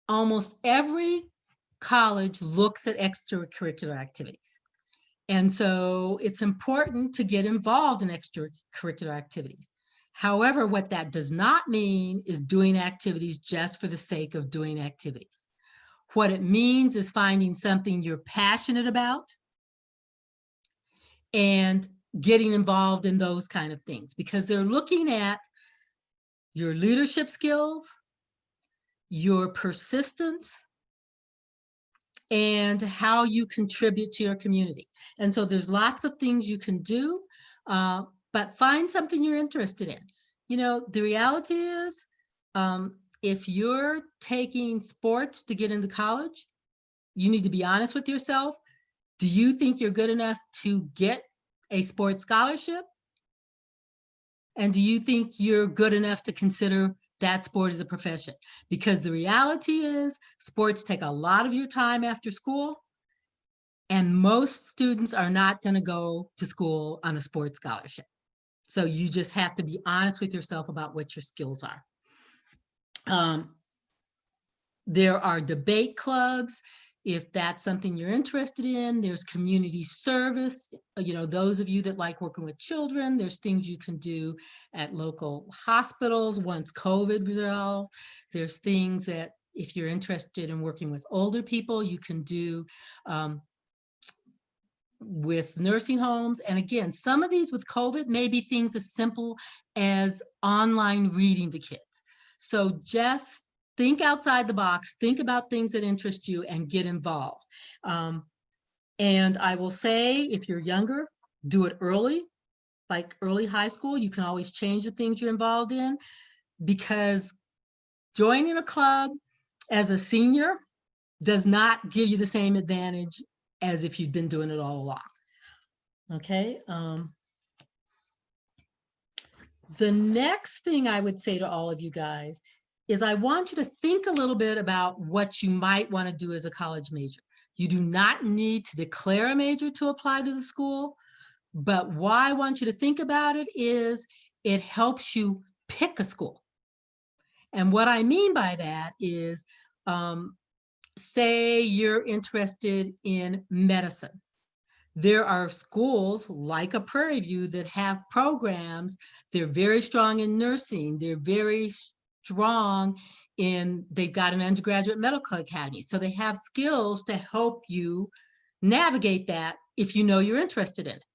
Almost every college looks at extracurricular activities. And so it's important to get involved in extracurricular activities. However, what that does not mean is doing activities just for the sake of doing activities. What it means is finding something you're passionate about and getting involved in those kind of things, because they're looking at your leadership skills, your persistence, and how you contribute to your community. And so there's lots of things you can do, but find something you're interested in. You know, the reality is, if you're taking sports to get into college, you need to be honest with yourself. Do you think you're good enough to get a sports scholarship? And do you think you're good enough to consider that sport as a profession? Because the reality is, sports take a lot of your time after school, and most students are not going to go to school on a sports scholarship. So you just have to be honest with yourself about what your skills are. There are debate clubs, if that's something you're interested in. There's community service. You know, those of you that like working with children, there's things you can do at local hospitals once COVID resolved. There's things that, if you're interested in working with older people, you can do with nursing homes. And again, some of these with COVID may be things as simple as online reading to kids. So just think outside the box, think about things that interest you, and get involved. And I will say, if you're younger, do it early, like early high school. You can always change the things you're involved in, because joining a club as a senior does not give you the same advantage as if you'd been doing it all along. Okay. The next thing I would say to all of you guys is, I want you to think a little bit about what you might want to do as a college major. You do not need to declare a major to apply to the school, but why I want you to think about it is it helps you pick a school. And what I mean by that is, say you're interested in medicine. There are schools like a Prairie View that have programs. They're very strong in nursing. They're very strong in, they've got an undergraduate medical academy. So they have skills to help you navigate that if you know you're interested in it.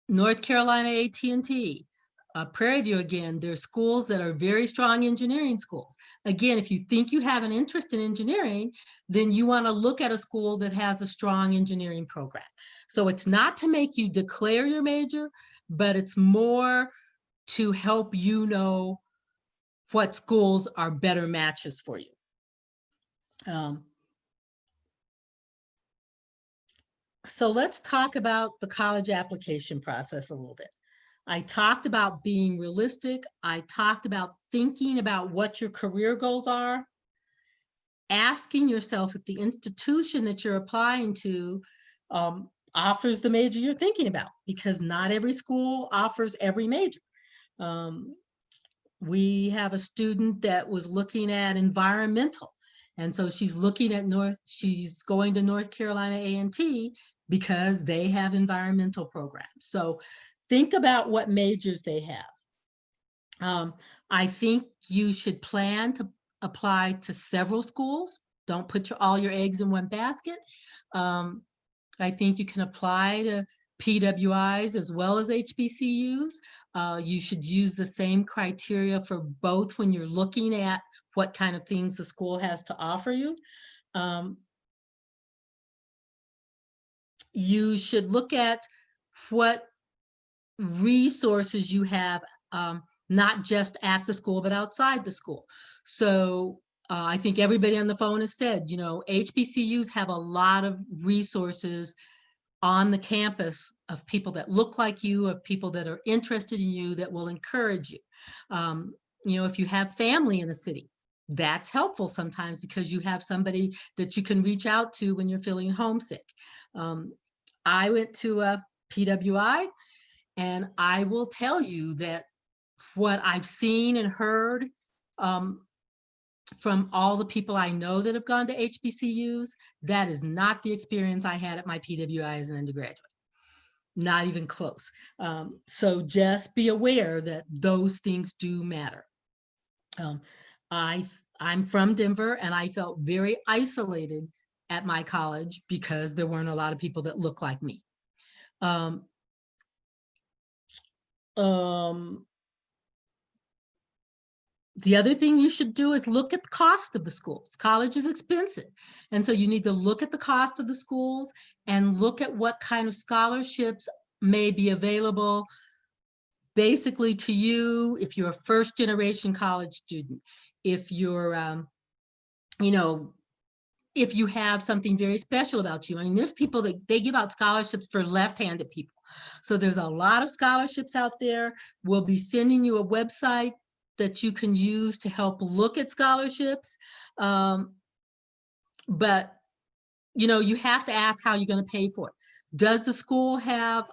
North Carolina A&T, Prairie View, again, there's schools that are very strong engineering schools. Again, if you think you have an interest in engineering, then you want to look at a school that has a strong engineering program. So it's not to make you declare your major, but it's more to help you know what schools are better matches for you. So let's talk about the college application process a little bit. I talked about being realistic. I talked about thinking about what your career goals are, asking yourself if the institution that you're applying to offers the major you're thinking about, because not every school offers every major. We have a student that was looking at environmental. And so she's looking at she's going to North Carolina A&T because they have environmental programs. So think about what majors they have. I think you should plan to apply to several schools. Don't put all your eggs in one basket. I think you can apply to PWIs as well as HBCUs. You should use the same criteria for both when you're looking at what kind of things the school has to offer you. You should look at what resources you have, not just at the school, but outside the school. So I think everybody on the phone has said, you know, HBCUs have a lot of resources on the campus of people that look like you, of people that are interested in you, that will encourage you. You know, if you have family in the city, that's helpful sometimes because you have somebody that you can reach out to when you're feeling homesick. I went to a PWI, and I will tell you that what I've seen and heard from all the people I know that have gone to HBCUs, that is not the experience I had at my PWI as an undergraduate. Not even close. So just be aware that those things do matter. I'm from Denver, and I felt very isolated at my college because there weren't a lot of people that look like me. The other thing you should do is look at the cost of the schools. College is expensive. And so you need to look at the cost of the schools and look at what kind of scholarships may be available basically to you if you're a first generation college student, if you're, you know, if you have something very special about you. I mean, there's people that they give out scholarships for left-handed people. So there's a lot of scholarships out there. We'll be sending you a website that you can use to help look at scholarships. But, you know, you have to ask how you're going to pay for it. Does the school have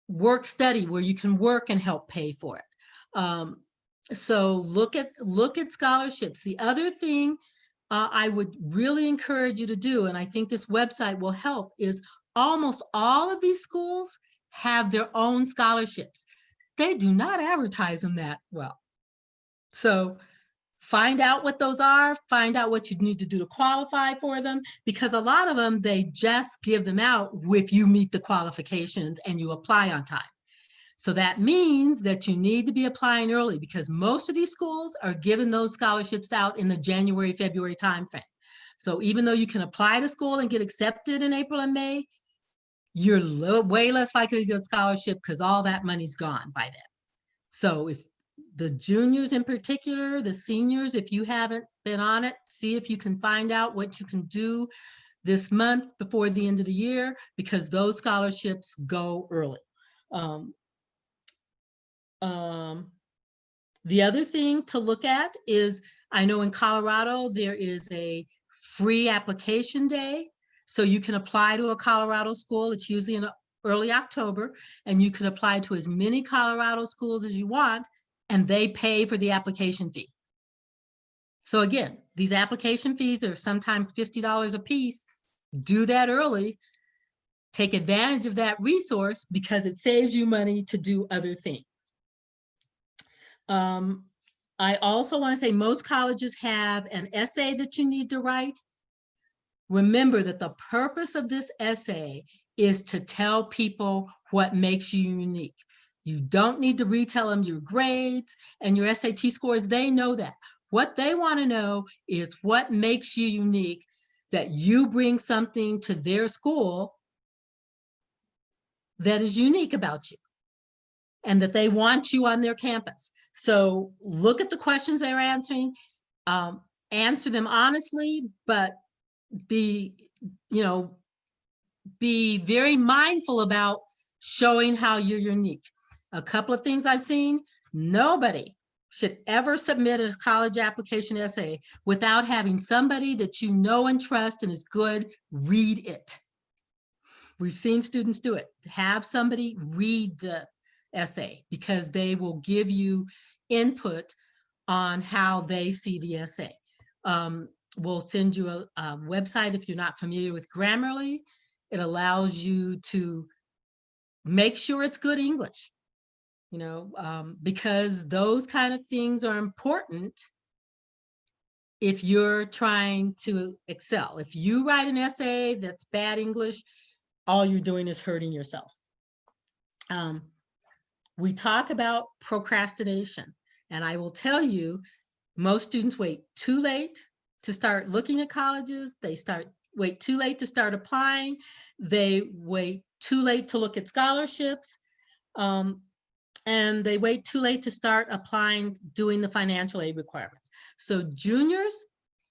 work study where you can work and help pay for it? So look at scholarships. The other thing I would really encourage you to do, and I think this website will help, is almost all of these schools have their own scholarships. They do not advertise them that well. So find out what those are, find out what you need to do to qualify for them, because a lot of them, they just give them out if you meet the qualifications and you apply on time. So that means that you need to be applying early, because most of these schools are giving those scholarships out in the January, February timeframe. So even though you can apply to school and get accepted in April and May, you're way less likely to get a scholarship because all that money's gone by then. So if the juniors in particular, the seniors, if you haven't been on it, see if you can find out what you can do this month before the end of the year, because those scholarships go early. The other thing to look at is, I know in Colorado, there is a free application day. So you can apply to a Colorado school. It's usually in early October, and you can apply to as many Colorado schools as you want, and they pay for the application fee. So again, these application fees are sometimes $50 a piece. Do that early. Take advantage of that resource because it saves you money to do other things. I also want to say most colleges have an essay that you need to write. Remember that the purpose of this essay is to tell people what makes you unique. You don't need to retell them your grades and your SAT scores. They know that. What they want to know is what makes you unique, that you bring something to their school that is unique about you, and that they want you on their campus. So look at the questions they're answering, answer them honestly, but be very mindful about showing how you're unique. A couple of things I've seen: nobody should ever submit a college application essay without having somebody that you know and trust and is good read it. We've seen students do it. Have somebody read the essay because they will give you input on how they see the essay. We'll send you a website if you're not familiar with Grammarly. It allows you to make sure it's good English, you know, because those kind of things are important if you're trying to excel. If you write an essay that's bad English, all you're doing is hurting yourself. We talk about procrastination, and I will tell you, most students wait too late to start looking at colleges. They wait too late to start applying. They wait too late to look at scholarships. And they wait too late to start applying, doing the financial aid requirements. So juniors,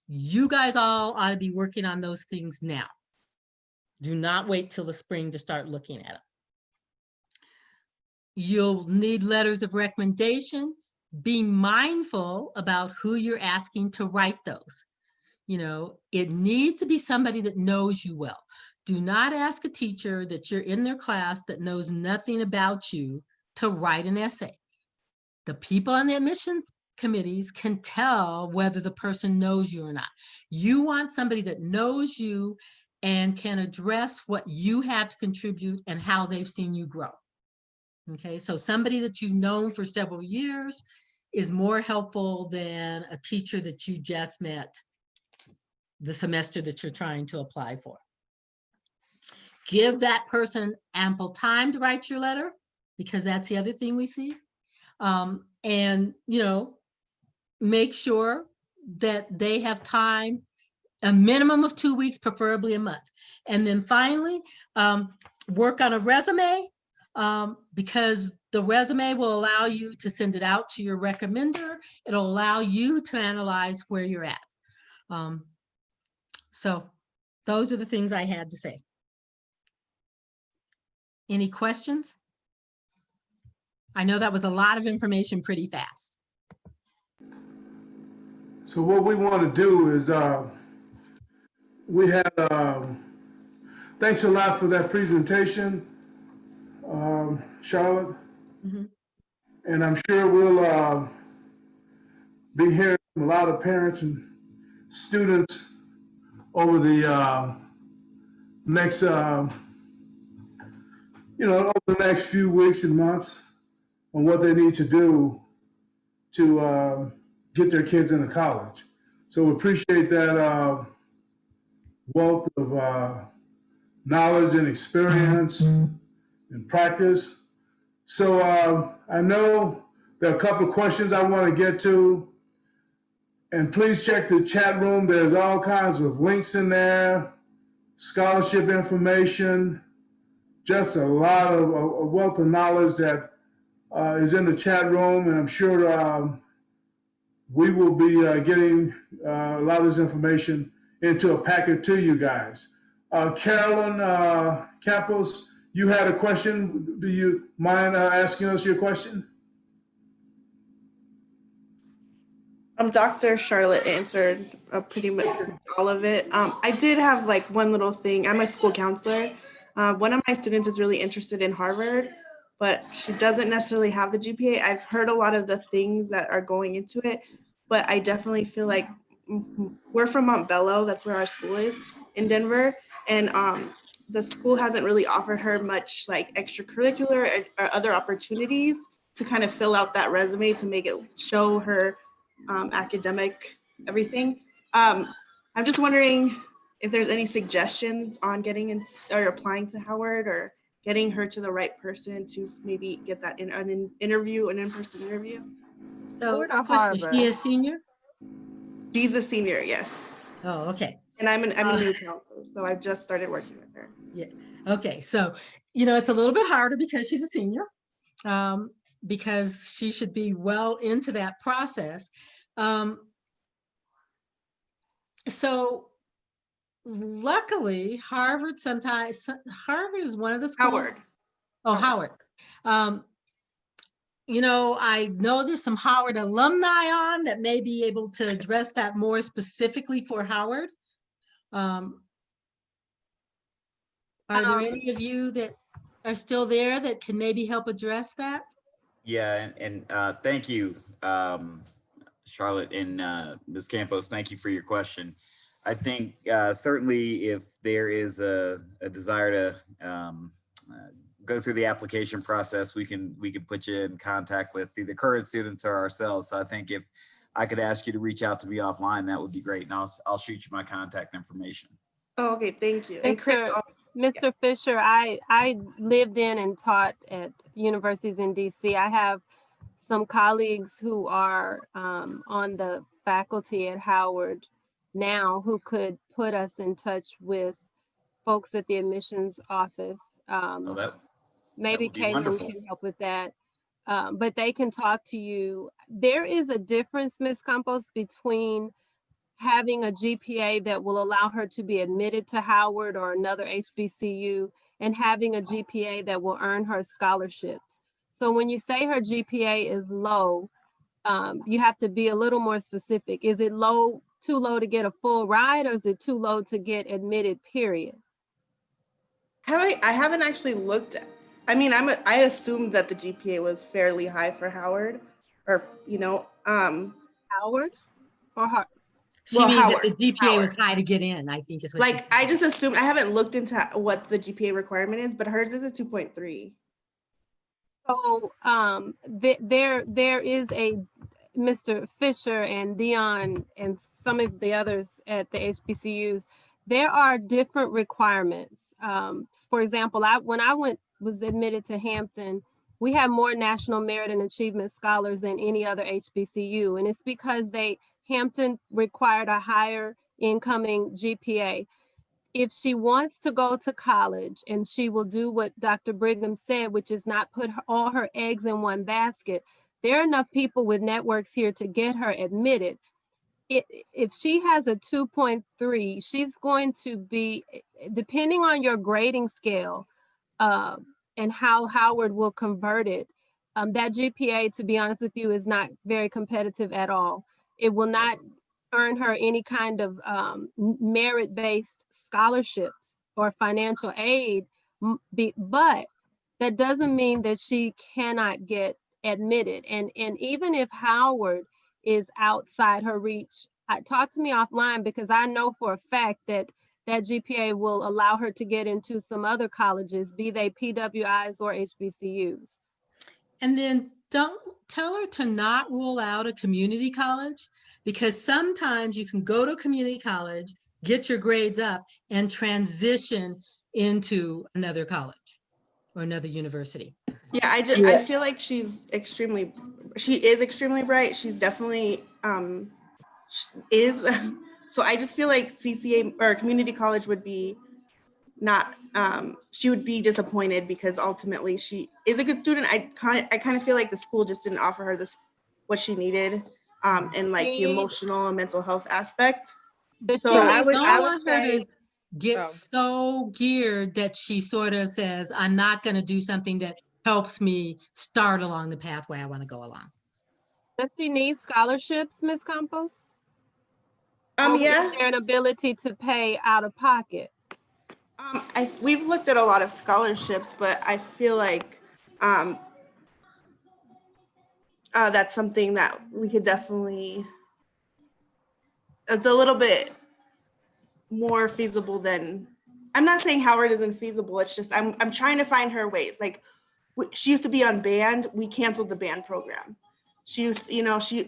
you guys all ought to be working on those things now. Do not wait till the spring to start looking at it. You'll need letters of recommendation. Be mindful about who you're asking to write those. You know, it needs to be somebody that knows you well. Do not ask a teacher that you're in their class that knows nothing about you to write an essay. The people on the admissions committees can tell whether the person knows you or not. You want somebody that knows you and can address what you have to contribute and how they've seen you grow. Okay, so somebody that you've known for several years is more helpful than a teacher that you just met the semester that you're trying to apply for. Give that person ample time to write your letter, because that's the other thing we see. And, you know, make sure that they have time, a minimum of 2 weeks, preferably a month. And then finally, work on a resume, because the resume will allow you to send it out to your recommender. It'll allow you to analyze where you're at. So those are the things I had to say. Any questions? I know that was a lot of information pretty fast. So what we want to do is, we had, thanks a lot for that presentation, Charlotte. Mm-hmm. And I'm sure we'll be hearing from a lot of parents and students over the next, over the next few weeks and months on what they need to do to get their kids into college. So we appreciate that wealth of knowledge and experience and practice. So I know there are a couple of questions I want to get to. And please check the chat room. There's all kinds of links in there, scholarship information, just a lot of a wealth of knowledge that is in the chat room. And I'm sure we will be getting a lot of this information into a packet to you guys. Carolyn Campos, you had a question. Do you mind asking us your question? Dr. Charlotte answered pretty much all of it. I did have like one little thing. I'm a school counselor. One of my students is really interested in Harvard, but she doesn't necessarily have the GPA. I've heard a lot of the things that are going into it, but I definitely feel like we're from Montbello. That's where our school is in Denver. And the school hasn't really offered her much like extracurricular or other opportunities to kind of fill out that resume to make it show her academic everything. I'm just wondering if there's any suggestions on getting in or applying to Howard or getting her to the right person to maybe get that in an interview, an in-person interview. So question, is she a senior? She's a senior, yes. Oh, okay. And I'm a new counselor, so I've just started working with her. Yeah. Okay. So, it's a little bit harder because she's a senior, because she should be well into that process. So luckily, Harvard is one of the schools. Howard. Oh, Howard. you know, I know there's some Howard alumni on that may be able to address that more specifically for Howard. Are there any of you that are still there that can maybe help address that? Yeah, and thank you, Charlotte and Ms. Campos. Thank you for your question. I think certainly if there is a desire to go through the application process, we can put you in contact with either current students or ourselves. So I think if I could ask you to reach out to me offline, that would be great. And I'll shoot you my contact information. Oh, okay, thank you. And Chris, Mr. Fisher, I lived in and taught at universities in DC. I have some colleagues who are on the faculty at Howard now who could put us in touch with folks at the admissions office. Maybe Caitlin can help with that. But they can talk to you. There is a difference, Ms. Campos, between having a GPA that will allow her to be admitted to Howard or another HBCU and having a GPA that will earn her scholarships. So when you say her GPA is low, you have to be a little more specific. Is it too low to get a full ride, or is it too low to get admitted, period? I haven't actually looked at, I mean, I assumed that the GPA was fairly high for Howard, or, you know, Howard or Howard? She means Howard, that the GPA was high to get in, I think is what like, I just assumed, I haven't looked into what the GPA requirement is, but hers is a 2.3. So there is a Mr. Fisher and Dion and some of the others at the HBCUs, there are different requirements. For example, when I was admitted to Hampton, we have more National Merit and Achievement Scholars than any other HBCU. And it's because Hampton required a higher incoming GPA. If she wants to go to college, and she will do what Dr. Brigham said, which is not put all her eggs in one basket, there are enough people with networks here to get her admitted. If she has a 2.3, she's going to be, depending on your grading scale and how Howard will convert it, that GPA, to be honest with you, is not very competitive at all. It will not earn her any kind of merit-based scholarships or financial aid, but that doesn't mean that she cannot get admitted. And even if Howard is outside her reach, talk to me offline, because I know for a fact that GPA will allow her to get into some other colleges, be they PWIs or HBCUs. And then don't tell her to not rule out a community college, because sometimes you can go to a community college, get your grades up, and transition into another college or another university. Yeah, I feel like she is extremely bright. She's definitely is. So I just feel like CCA or community college would be not, she would be disappointed, because ultimately she is a good student. I kind of feel like the school just didn't offer her what she needed, and like the emotional and mental health aspect. So I would want her to get so geared that she sort of says, I'm not going to do something that helps me start along the pathway I want to go along. Does she need scholarships, Ms. Campos? Yeah. Is there an ability to pay out of pocket? We've looked at a lot of scholarships, but I feel like that's something that we could definitely, it's a little bit more feasible than, I'm not saying Howard isn't feasible. It's just, I'm trying to find her ways. Like, she used to be on band. We canceled the band program. She used,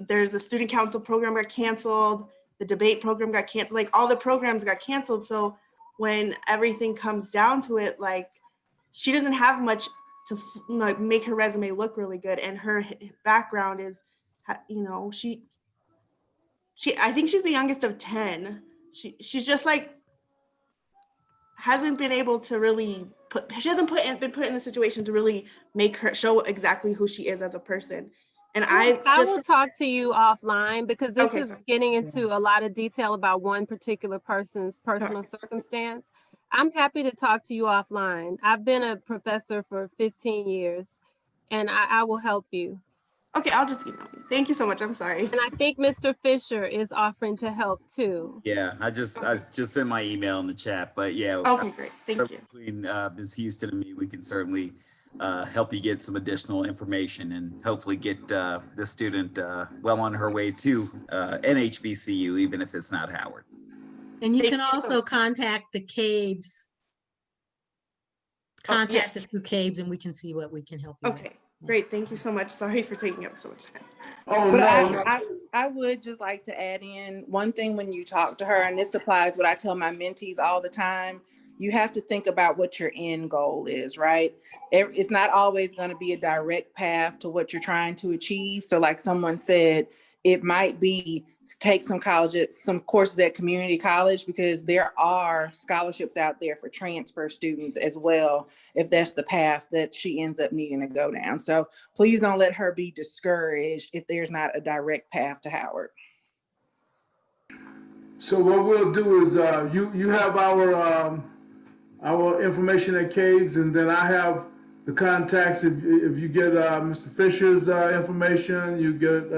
there's a student council program got canceled. The debate program got canceled. Like, all the programs got canceled. So when everything comes down to it, like, she doesn't have much to like make her resume look really good. And her background is, she I think she's the youngest of 10. She's just like, hasn't been able to really been put in the situation to really make her show exactly who she is as a person. And I will talk to you offline, because this is getting into a lot of detail about one particular person's personal circumstance. I'm happy to talk to you offline. I've been a professor for 15 years, and I will help you. Okay, I'll just email you. Thank you so much. I'm sorry. And I think Mr. Fisher is offering to help too. Yeah, I just sent my email in the chat, but yeah. Okay, great. Thank you. Between Ms. Houston and me, we can certainly help you get some additional information and hopefully get the student well on her way to an HBCU, even if it's not Howard. And you can also contact the CABPES. Contact us through CABPES and we can see what we can help you with. Okay, great. Thank you so much. Sorry for taking up so much time. Oh, But no. I would just like to add in one thing when you talk to her, and this applies what I tell my mentees all the time. You have to think about what your end goal is, right? It's not always going to be a direct path to what you're trying to achieve. So like someone said, it might be take some courses at community college, because there are scholarships out there for transfer students as well, if that's the path that she ends up needing to go down. So please don't let her be discouraged if there's not a direct path to Howard. So what we'll do is you have our information at CABES, and then I have the contacts. If you get Mr. Fisher's information, you get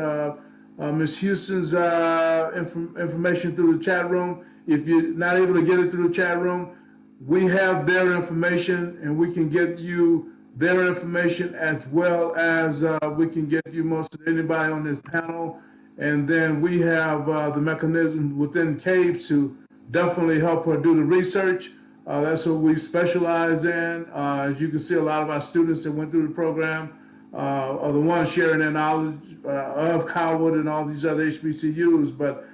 Ms. Houston's information through the chat room. If you're not able to get it through the chat room, we have their information, and we can get you their information, as well as we can get you most of anybody on this panel. And then we have the mechanism within CABES to definitely help her do the research. That's what we specialize in. As you can see, a lot of our students that went through the program are the ones sharing their knowledge of Howard and all these other HBCUs. But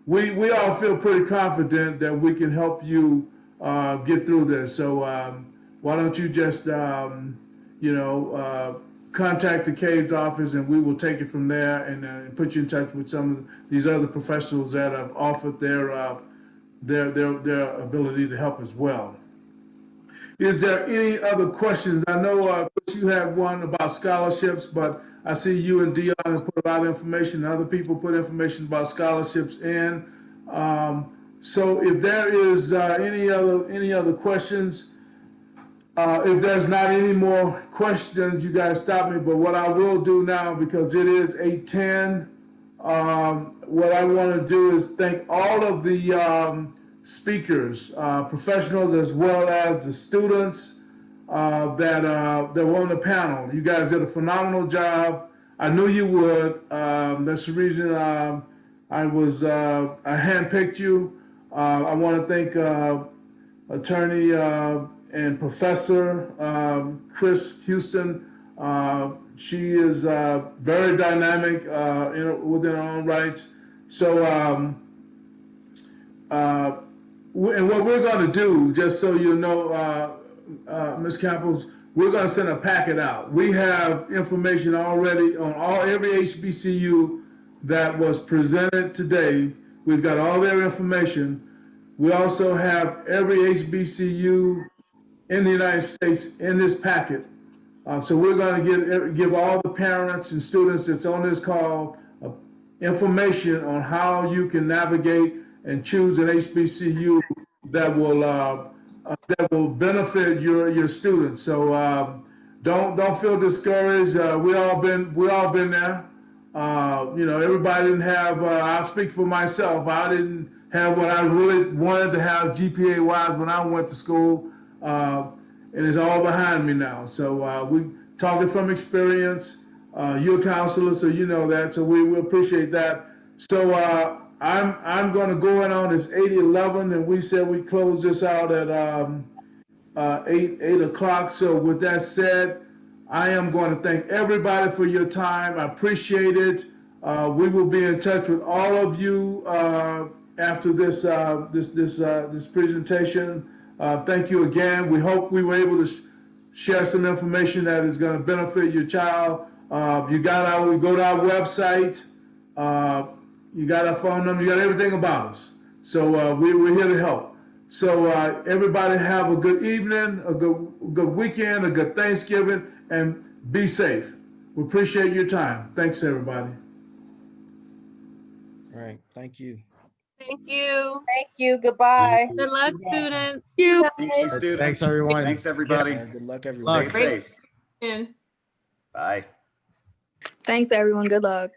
we all feel pretty confident that we can help you get through this. So why don't you just, contact the CABES office, and we will take it from there and put you in touch with some of these other professionals that have offered their ability to help as well. Is there any other questions? I know you have one about scholarships, but I see you and Dion have put a lot of information. Other people put information about scholarships in. So if there is any other questions, if there's not any more questions, you guys stop me. But what I will do now, because it is 8:10, what I want to do is thank all of the speakers, professionals, as well as the students that were on the panel. You guys did a phenomenal job. I knew you would. That's the reason I handpicked you. I want to thank Attorney and Professor Chris Houston. She is very dynamic within her own rights. So, and what we're going to do, just so you know, Ms. Campos, we're going to send a packet out. We have information already on every HBCU that was presented today. We've got all their information. We also have every HBCU in the United States in this packet. So we're going to give all the parents and students that's on this call information on how you can navigate and choose an HBCU that will benefit your students. So don't feel discouraged. We all been there. Everybody didn't have. I'll speak for myself. I didn't have what I really wanted to have GPA wise when I went to school. And it's all behind me now. So we talking from experience. You're a counselor, so you know that. So we appreciate that. So I'm going to go in on this 8:11, and we said we close this out at 8 o'clock. So with that said, I am going to thank everybody for your time. I appreciate it. We will be in touch with all of you after this presentation. Thank you again. We hope we were able to share some information that is going to benefit your child. You go to our website. You got our phone number. You got everything about us. So we're here to help. So everybody have a good evening, a good weekend, a good Thanksgiving, and be safe. We appreciate your time. Thanks, everybody. All right. Thank you. Thank you. Thank you. Goodbye. Good luck, students. Thank you, students. Thanks, everyone. Thanks, everybody. Good luck, everyone. Stay safe. And Bye. Thanks, everyone. Good luck.